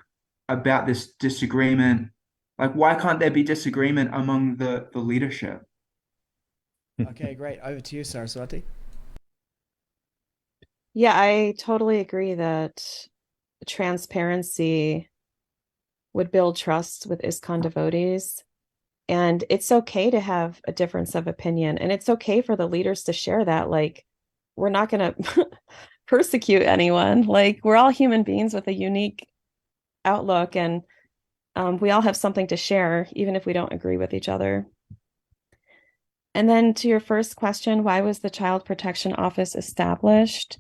about this disagreement. Like, why can't there be disagreement among the leadership? Okay, great. Over to you, Saraswati. Yeah, I totally agree that transparency would build trust with ISKCON devotees. And it's okay to have a difference of opinion. And it's okay for the leaders to share that. Like, we're not going to persecute anyone. Like, we're all human beings with a unique outlook, and we all have something to share, even if we don't agree with each other. And then to your first question, why was the Child Protection Office established?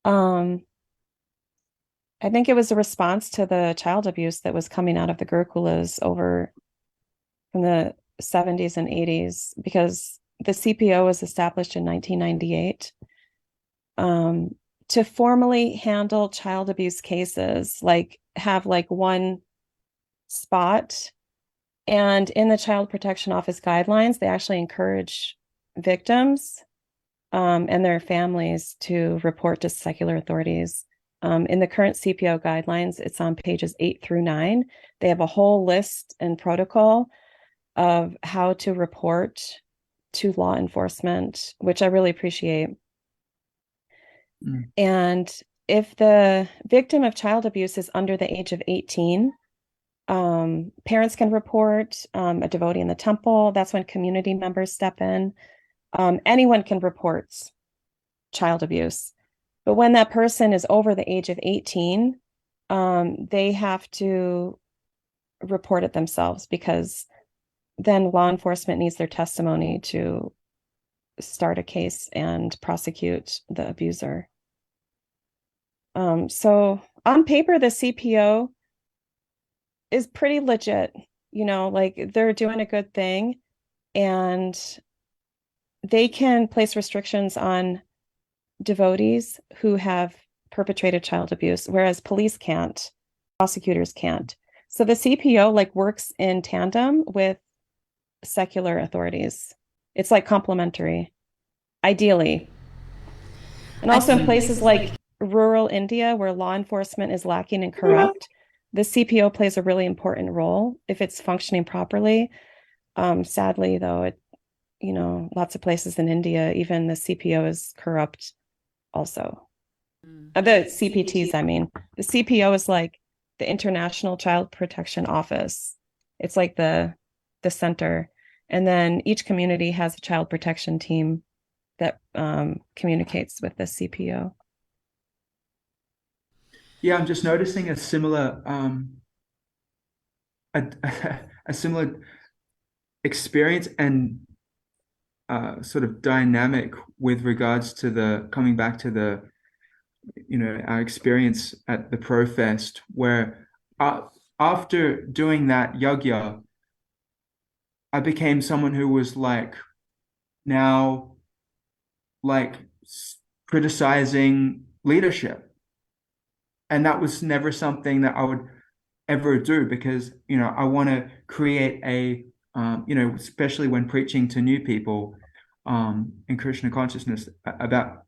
I think it was a response to the child abuse that was coming out of the Gurukulas over from the 70s and 80s, because the CPO was established in 1998 to formally handle child abuse cases, like have like one spot. And in the Child Protection Office guidelines, they actually encourage victims and their families to report to secular authorities. In the current CPO guidelines, it's on pages 8 through 9. They have a whole list and protocol of how to report to law enforcement, which I really appreciate. And if the victim of child abuse is under the age of 18, parents can report, a devotee in the temple. That's when community members step in. Anyone can report child abuse. But when that person is over the age of 18, they have to report it themselves, because then law enforcement needs their testimony to start a case and prosecute the abuser. So on paper, the CPO is pretty legit, like they're doing a good thing, and they can place restrictions on devotees who have perpetrated child abuse, whereas police can't, prosecutors can't. So the CPO like works in tandem with secular authorities. It's like complementary, ideally. And also in places like rural India, where law enforcement is lacking and corrupt, the CPO plays a really important role if it's functioning properly. Sadly, though, lots of places in India, even the CPO is corrupt also. The CPTs, I mean. The CPO is like the International Child Protection Office. It's like the center. And then each community has a child protection team that communicates with the CPO. Yeah, I'm just noticing a similar a similar experience and sort of dynamic with regards to coming back to our experience at the ProFest, where after doing that yagya, I became someone who was now criticizing leadership. And that was never something that I would ever do, because, I want to create especially when preaching to new people in Krishna consciousness about,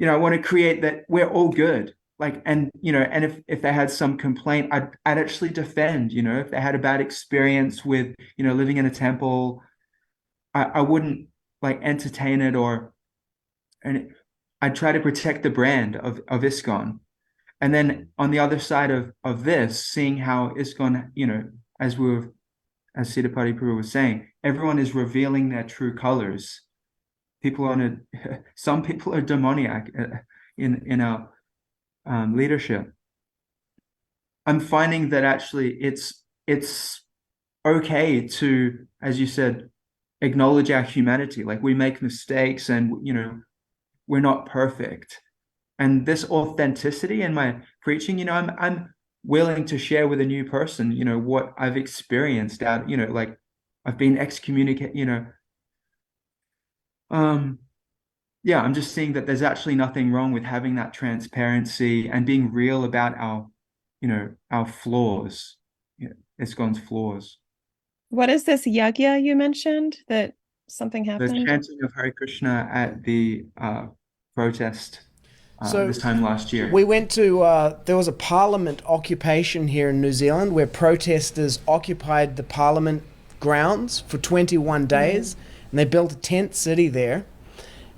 I want to create that we're all good. And if they had some complaint, I'd actually defend, if they had a bad experience with, living in a temple, I wouldn't entertain it, and I'd try to protect the brand of ISKCON. And then on the other side of this, seeing how ISKCON, as Siddhapati Prabhu was saying, everyone is revealing their true colors. Some people are demoniac in our leadership. I'm finding that actually it's okay to, as you said, acknowledge our humanity. We make mistakes, and we're not perfect. And this authenticity in my preaching, I'm willing to share with a new person, what I've experienced out, I've been excommunicated, yeah, I'm just seeing that there's actually nothing wrong with having that transparency and being real about our flaws, ISKCON's flaws. What is this yagya you mentioned that something happened? The chanting of Hare Krishna at the protest this time last year. We went to, there was a parliament occupation here in New Zealand where protesters occupied the parliament grounds for 21 days, and they built a tent city there.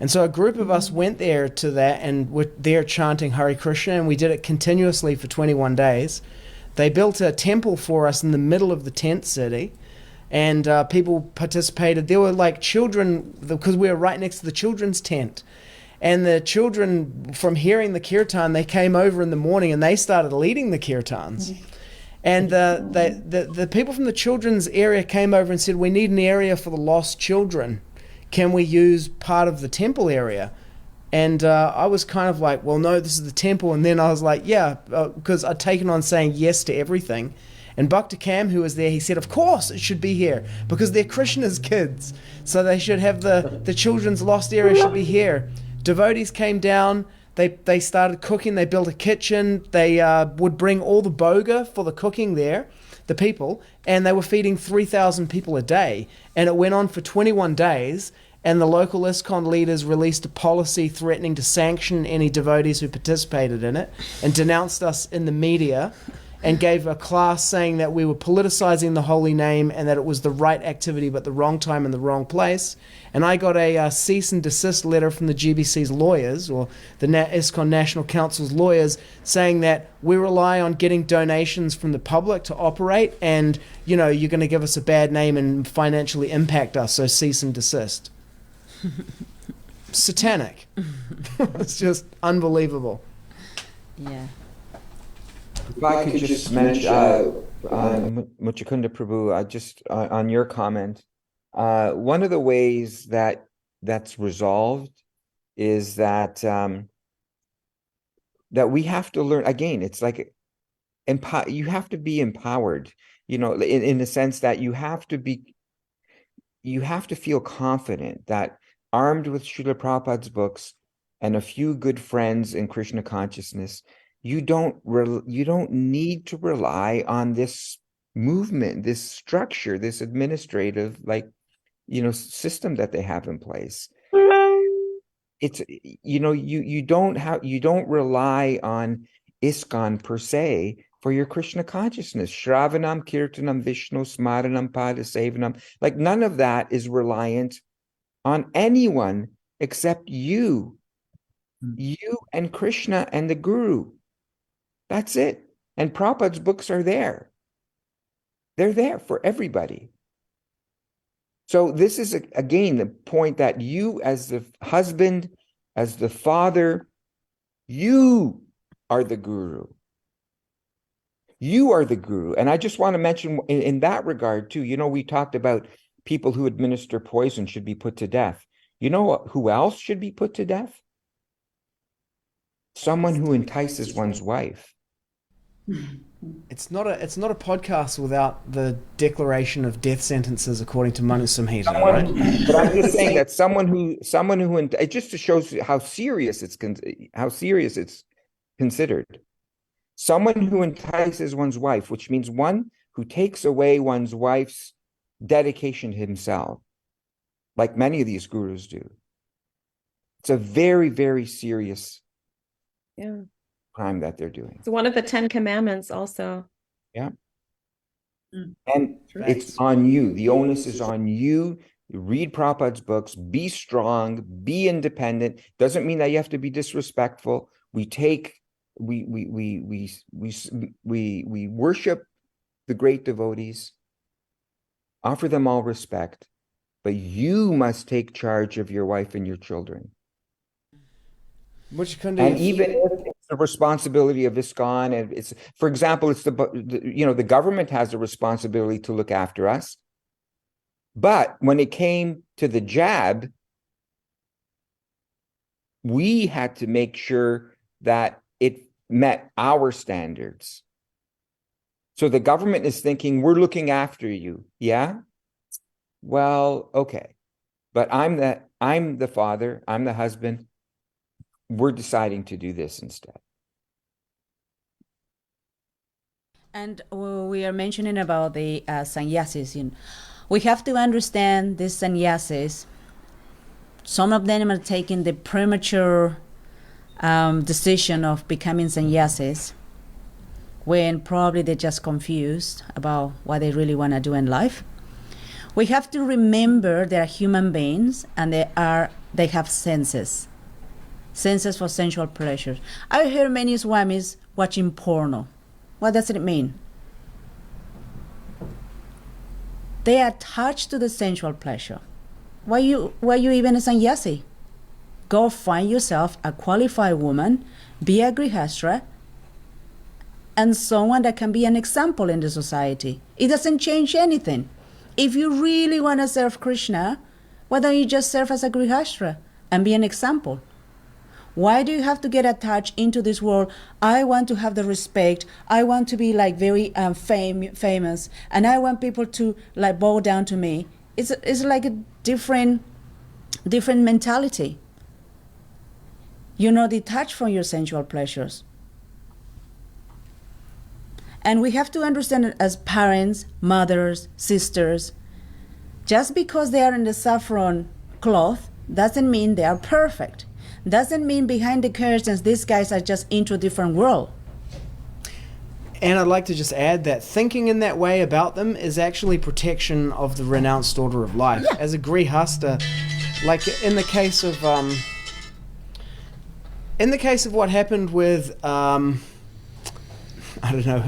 And so a group of us went there to that, and were there chanting Hare Krishna, and we did it continuously for 21 days. They built a temple for us in the middle of the tent city, and people participated. There were children, because we were right next to the children's tent. And the children, from hearing the kirtan, they came over in the morning and they started leading the kirtans. And the people from the children's area came over and said, we need an area for the lost children. Can we use part of the temple area? And I was kind of like, well, no, this is the temple. And then I was like, yeah, because I'd taken on saying yes to everything. And Bhakta Cam, who was there, he said, of course it should be here, because they're Krishna's kids. So they should have the children's lost area should be here. Devotees came down, they started cooking, they built a kitchen, they would bring all the boga for the cooking there, the people, and they were feeding 3,000 people a day. And it went on for 21 days, and the local ISKCON leaders released a policy threatening to sanction any devotees who participated in it, and denounced us in the media, and gave a class saying that we were politicizing the holy name and that it was the right activity but the wrong time and the wrong place. And I got a cease and desist letter from the GBC's lawyers, or the ISKCON National Council's lawyers, saying that we rely on getting donations from the public to operate, and you're going to give us a bad name and financially impact us, so cease and desist. Satanic. It's just unbelievable. Yeah. If I could just mention, Muchakunda Prabhu, just on your comment, one of the ways that that's resolved is that that we have to learn again. It's like you have to be empowered, in the sense that you have to feel confident that armed with Srila Prabhupada's books and a few good friends in Krishna consciousness, you don't need to rely on this movement, this structure, this administrative system that they have in place. It's you don't rely on ISKCON per se for your Krishna consciousness. Shravanam, Kirtanam, Vishnu, Smaranam, Padasevanam. Like none of that is reliant on anyone except you and Krishna and the Guru. That's it. And Prabhupada's books are there. They're there for everybody. So this is, again, the point that you as the husband, as the father, you are the Guru. You are the Guru. And I just want to mention in that regard, too, we talked about people who administer poison should be put to death. You know who else should be put to death? Someone who entices one's wife. It's not a podcast without the declaration of death sentences according to Manu Samhita, right? But I'm just saying that someone who it just shows how serious it's considered. Someone who entices one's wife, which means one who takes away one's wife's dedication to himself, like many of these gurus do. It's a very, very serious crime that they're doing. It's one of the 10 commandments also. Yeah. And it's on you. The onus is on you. Read Prabhupada's books, be strong, be independent. Doesn't mean that you have to be disrespectful. We worship the great devotees, offer them all respect, but you must take charge of your wife and your children. And even if it's the responsibility of ISKCON, and it's, for example, it's the government has the responsibility to look after us. But when it came to the jab, we had to make sure that it met our standards. So the government is thinking, we're looking after you. Yeah? Well, okay. But I'm the father, I'm the husband. We're deciding to do this instead. And we are mentioning about the sannyasis. We have to understand these sannyasis. Some of them are taking the premature decision of becoming sannyasis when probably they're just confused about what they really want to do in life. We have to remember they are human beings and they have senses for sensual pleasures. I hear many swamis watching porno. What does it mean? They are attached to the sensual pleasure. Why you even a sannyasi? Go find yourself a qualified woman, be a grihastra, and someone that can be an example in the society. It doesn't change anything. If you really want to serve Krishna, why don't you just serve as a grihastra and be an example? Why do you have to get attached into this world? I want to have the respect. I want to be like very famous, and I want people to like bow down to me. It's like a different mentality. You're not detached from your sensual pleasures. And we have to understand it as parents, mothers, sisters. Just because they are in the saffron cloth doesn't mean they are perfect. Doesn't mean behind the curtains these guys are just into a different world. And I'd like to just add that thinking in that way about them is actually protection of the renounced order of life. Yeah. As a grihasta, like in the case of what happened with I don't know,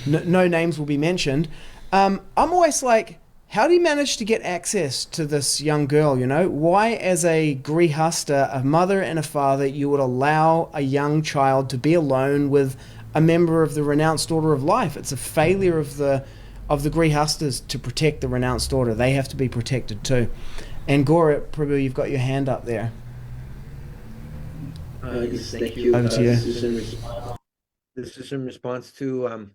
no names will be mentioned. I'm always like, how do you manage to get access to this young girl, Why, as a grihasta, a mother and a father, you would allow a young child to be alone with a member of the renounced order of life? It's a failure of the grihastas to protect the renounced order. They have to be protected too. And Gora Prabhu, you've got your hand up there. Yes, thank you. Over to you. This is in response to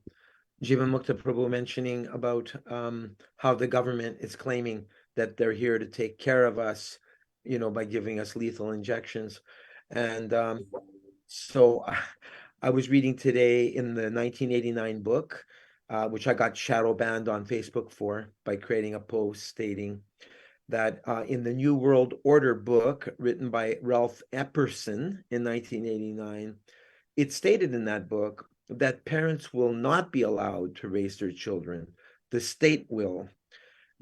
Jivan Mukta Prabhu mentioning about how the government is claiming that they're here to take care of us, by giving us lethal injections. And so I was reading today in the 1989 book, which I got shadow banned on Facebook for by creating a post stating that in the New World Order book written by Ralph Epperson in 1989, it stated in that book that parents will not be allowed to raise their children. The state will.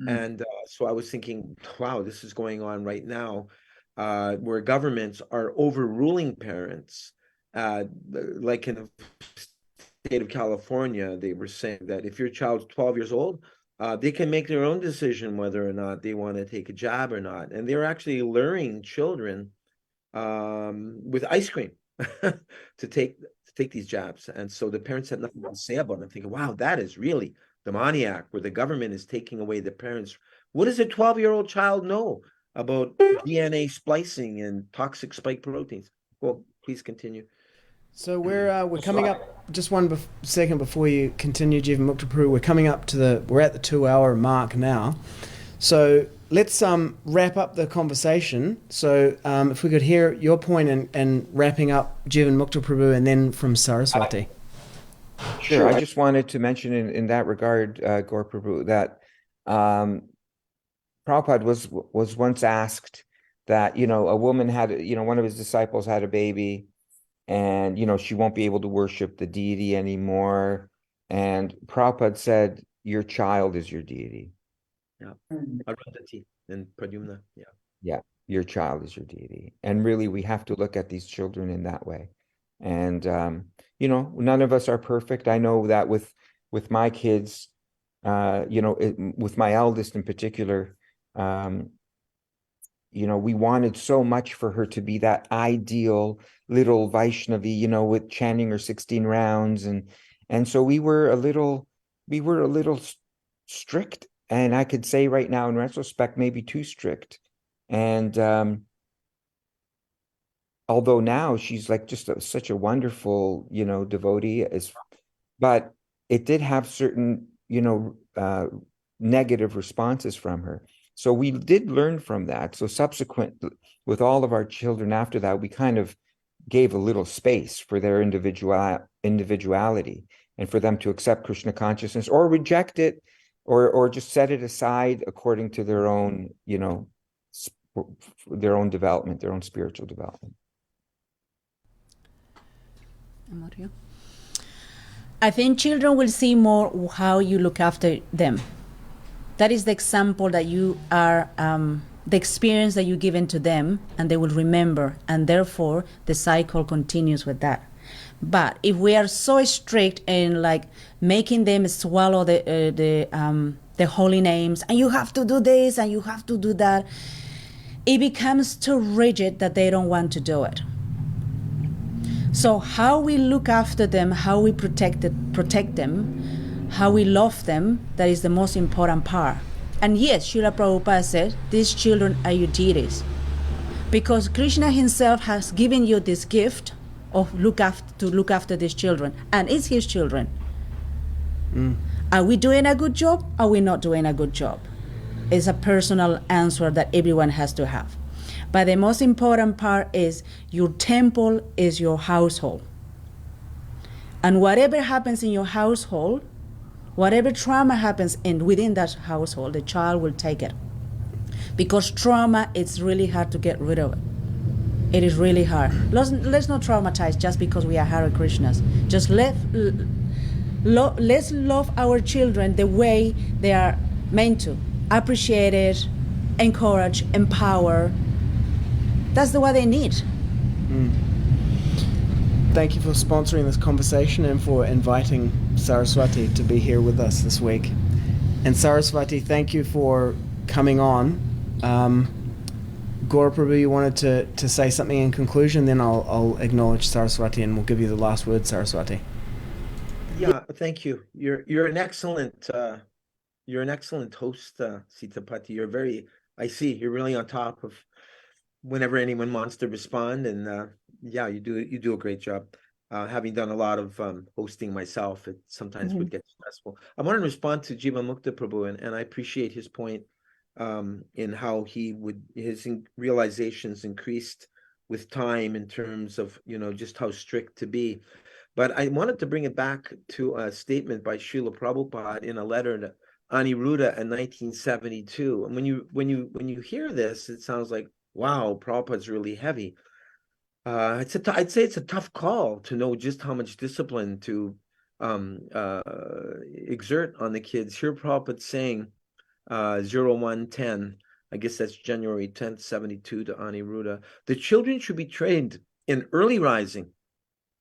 And so I was thinking, wow, this is going on right now, where governments are overruling parents. Like in the state of California, they were saying that if your child's 12 years old, they can make their own decision whether or not they want to take a jab or not. And they're actually luring children with ice cream to take these jabs. And so the parents had nothing to say about it. I'm thinking, wow, that is really demoniac, where the government is taking away the parents. What does a 12-year-old child know about DNA splicing and toxic spike proteins? Well, please continue. So we're coming up, just one second before you continue, Jivan Mukta Prabhu. We're at the 2-hour mark now. So let's wrap up the conversation. So if we could hear your point and wrapping up Jivan Mukta Prabhu, and then from Saraswati. Sure. I just wanted to mention in that regard, Gaur Prabhu, that Prabhupada was once asked that, a woman had, one of his disciples had a baby, and, she won't be able to worship the deity anymore. And Prabhupada said, your child is your deity. Yeah. Arundhati and Pradyumna. Yeah. Yeah. Your child is your deity. And really, we have to look at these children in that way. And, none of us are perfect. I know that with my kids, with my eldest in particular, we wanted so much for her to be that ideal little Vaishnavi, with chanting her 16 rounds. And so we were a little strict. And I could say right now, in retrospect, maybe too strict. And although now she's like just such a wonderful, devotee, but it did have certain, negative responses from her. So we did learn from that. So subsequent, with all of our children after that, we kind of gave a little space for their individuality and for them to accept Krishna consciousness or reject it, or just set it aside according to their own, their own development, their own spiritual development. I think children will see more how you look after them. That is the example that you are, the experience that you've given to them, and they will remember, and therefore the cycle continues with that. But if we are so strict in making them swallow the holy names, and you have to do this and you have to do that, it becomes too rigid that they don't want to do it. So how we look after them, how we protect them, how we love them, that is the most important part. And yes, Srila Prabhupada said, these children are your deities. Because Krishna himself has given you this gift of to look after these children, and it's his children. Are we doing a good job? Are we not doing a good job? It's a personal answer that everyone has to have. But the most important part is your temple is your household. And whatever happens in your household, whatever trauma happens within that household, the child will take it. Because trauma, it's really hard to get rid of it. It is really hard. Let's not traumatize just because we are Hare Krishnas. Just let's love our children the way they are meant to. Appreciate it, encourage, empower. That's the way they need. Thank you for sponsoring this conversation and for inviting Saraswati to be here with us this week. And Saraswati, thank you for coming on. Gaura Prabhu, you wanted to say something in conclusion, then I'll acknowledge Saraswati and we'll give you the last word, Saraswati. Yeah, thank you. You're an excellent host, Sitapati. You're very I see you're really on top of whenever anyone wants to respond, and yeah, you do a great job. Having done a lot of hosting myself, it sometimes would get stressful. I want to respond to Jivamukta Prabhu, and I appreciate his point in how his realizations increased with time in terms of, just how strict to be. But I wanted to bring it back to a statement by Srila Prabhupada in a letter to Aniruddha in 1972. And when you hear this, it sounds like, wow, Prabhupada's really heavy. I'd say it's a tough call to know just how much discipline to exert on the kids. Here Prabhupada saying 0110, I guess that's January 10th, 72 to Aniruddha. The children should be trained in early rising,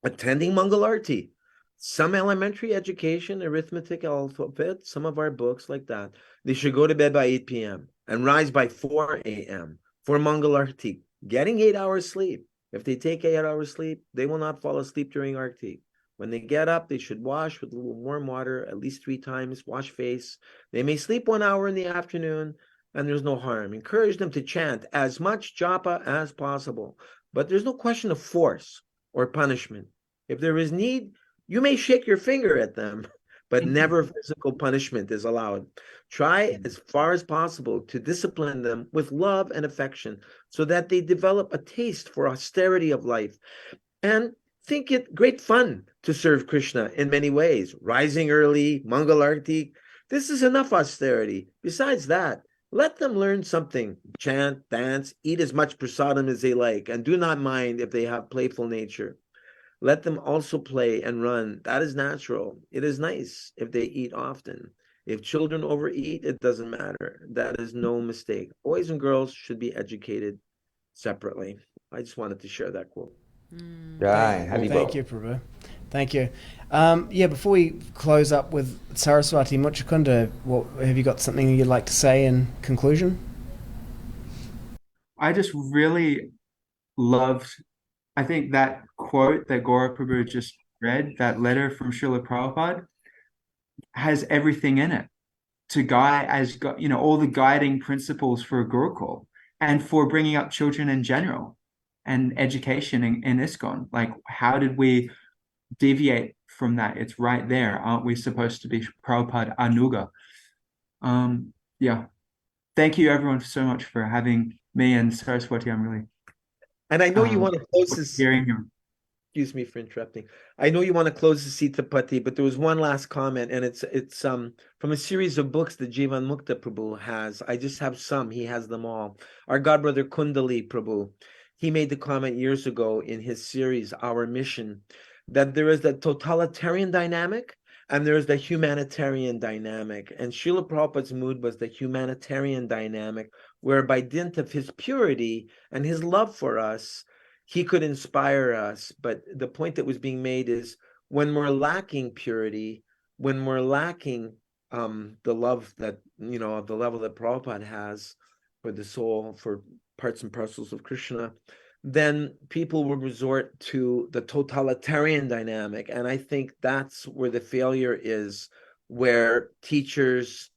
attending Mangalarti, some elementary education, arithmetic, alphabet, some of our books like that. They should go to bed by 8 p.m. and rise by 4 a.m. for Mangalarti, getting 8 hours sleep. If they take 8 hours sleep, they will not fall asleep during Arti. When they get up, they should wash with a little warm water at least 3 times, wash face. They may sleep 1 hour in the afternoon, and there's no harm. Encourage them to chant as much japa as possible. But there's no question of force or punishment. If there is need, you may shake your finger at them, but never physical punishment is allowed. Try as far as possible to discipline them with love and affection so that they develop a taste for austerity of life and think it great fun to serve Krishna in many ways. Rising early, Mangalarti, this is enough austerity. Besides that, let them learn something. Chant, dance, eat as much prasadam as they like, and do not mind if they have playful nature. Let them also play and run. That is natural. It is nice if they eat often. If children overeat, it doesn't matter. That is no mistake. Boys and girls should be educated separately. I just wanted to share that quote. Thank you, Prabhu. Thank you. Before we close up with Saraswati Muchakunda, have you got something you'd like to say in conclusion? I just really loved, I think that quote that Gaura Prabhu just read, that letter from Srila Prabhupada, has everything in it to guide all the guiding principles for a Gurukul and for bringing up children in general and education in ISKCON. Like, how did we deviate from that? It's right there. Aren't we supposed to be Prabhupada Anuga? Thank you everyone so much for having me and Saraswati. I'm really And I know you want to close this. Hearing you. Excuse me for interrupting. I know you want to close the Sitapati, but there was one last comment, and it's from a series of books that Jivan Mukta Prabhu has. I just have some. He has them all. Our godbrother Kundali Prabhu, he made the comment years ago in his series, Our Mission, that there is the totalitarian dynamic and there is the humanitarian dynamic. And Srila Prabhupada's mood was the humanitarian dynamic, where by dint of his purity and his love for us, he could inspire us. But the point that was being made is, when we're lacking purity, when we're lacking the love that, of the level that Prabhupada has for the soul, for parts and parcels of Krishna, then people will resort to the totalitarian dynamic. And I think that's where the failure is, where teachers,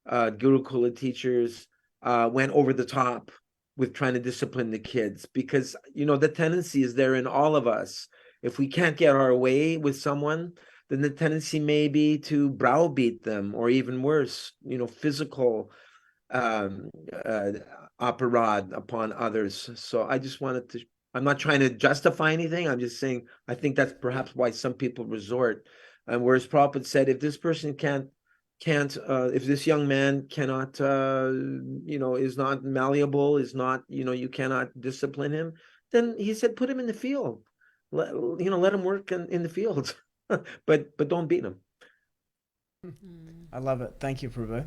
Gurukula teachers, went over the top with trying to discipline the kids, because the tendency is there in all of us. If we can't get our way with someone, then the tendency may be to browbeat them, or even worse, physical aparad upon others. So I just wanted to, I'm not trying to justify anything, I'm just saying I think that's perhaps why some people resort. And whereas Prabhupada said, if this person can't if this young man cannot is not malleable, is not, you cannot discipline him, then he said, put him in the field, let him work in the field. but don't beat him. I love it. Thank you, Prabhu.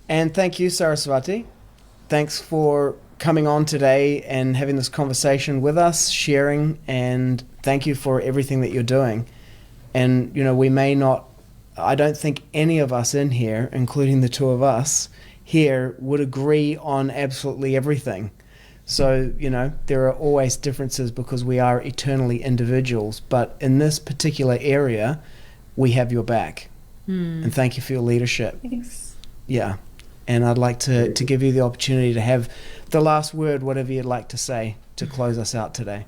And thank you, Saraswati. Thanks for coming on today and having this conversation with us, sharing, and thank you for everything that you're doing. And, we may not, I don't think any of us in here, including the two of us here, would agree on absolutely everything. So, there are always differences because we are eternally individuals. But in this particular area, we have your back. And thank you for your leadership. Thanks. Yeah. And I'd like to give you the opportunity to have the last word, whatever you'd like to say to close us out today.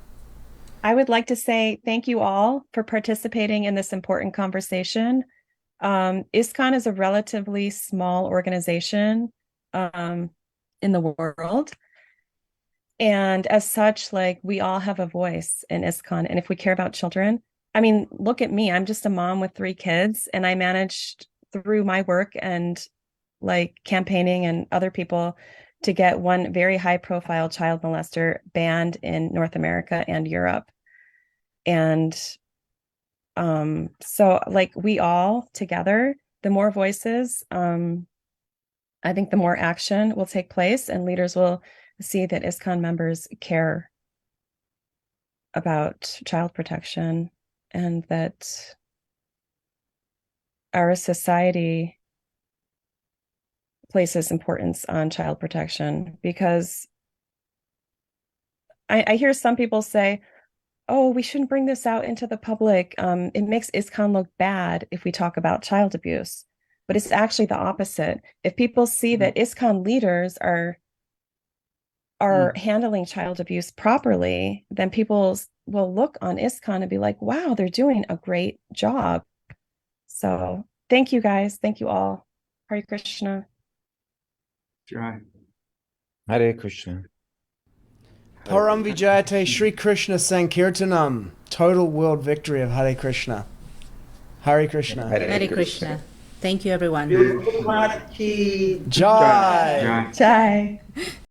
I would like to say thank you all for participating in this important conversation. ISKCON is a relatively small organization in the world. And as such, like, we all have a voice in ISKCON. And if we care about children, I mean, look at me. I'm just a mom with 3 kids, and I managed through my work and like campaigning and other people to get one very high profile child molester banned in North America and Europe. And so like we all together, the more voices, I think the more action will take place, and leaders will see that ISKCON members care about child protection, and that our society places importance on child protection. Because I hear some people say, oh, we shouldn't bring this out into the public. It makes ISKCON look bad if we talk about child abuse. But it's actually the opposite. If people see that ISKCON leaders are handling child abuse properly, then people will look on ISKCON and be like, wow, they're doing a great job. So thank you guys. Thank you all. Hare Krishna. Jai. Hare Krishna. Param Vijayate Sri Krishna Sankirtanam. Total world victory of Hare Krishna. Hare Krishna. Hare Krishna. Thank you, everyone. Bhagavad-gita. Jai. Jai. Jai.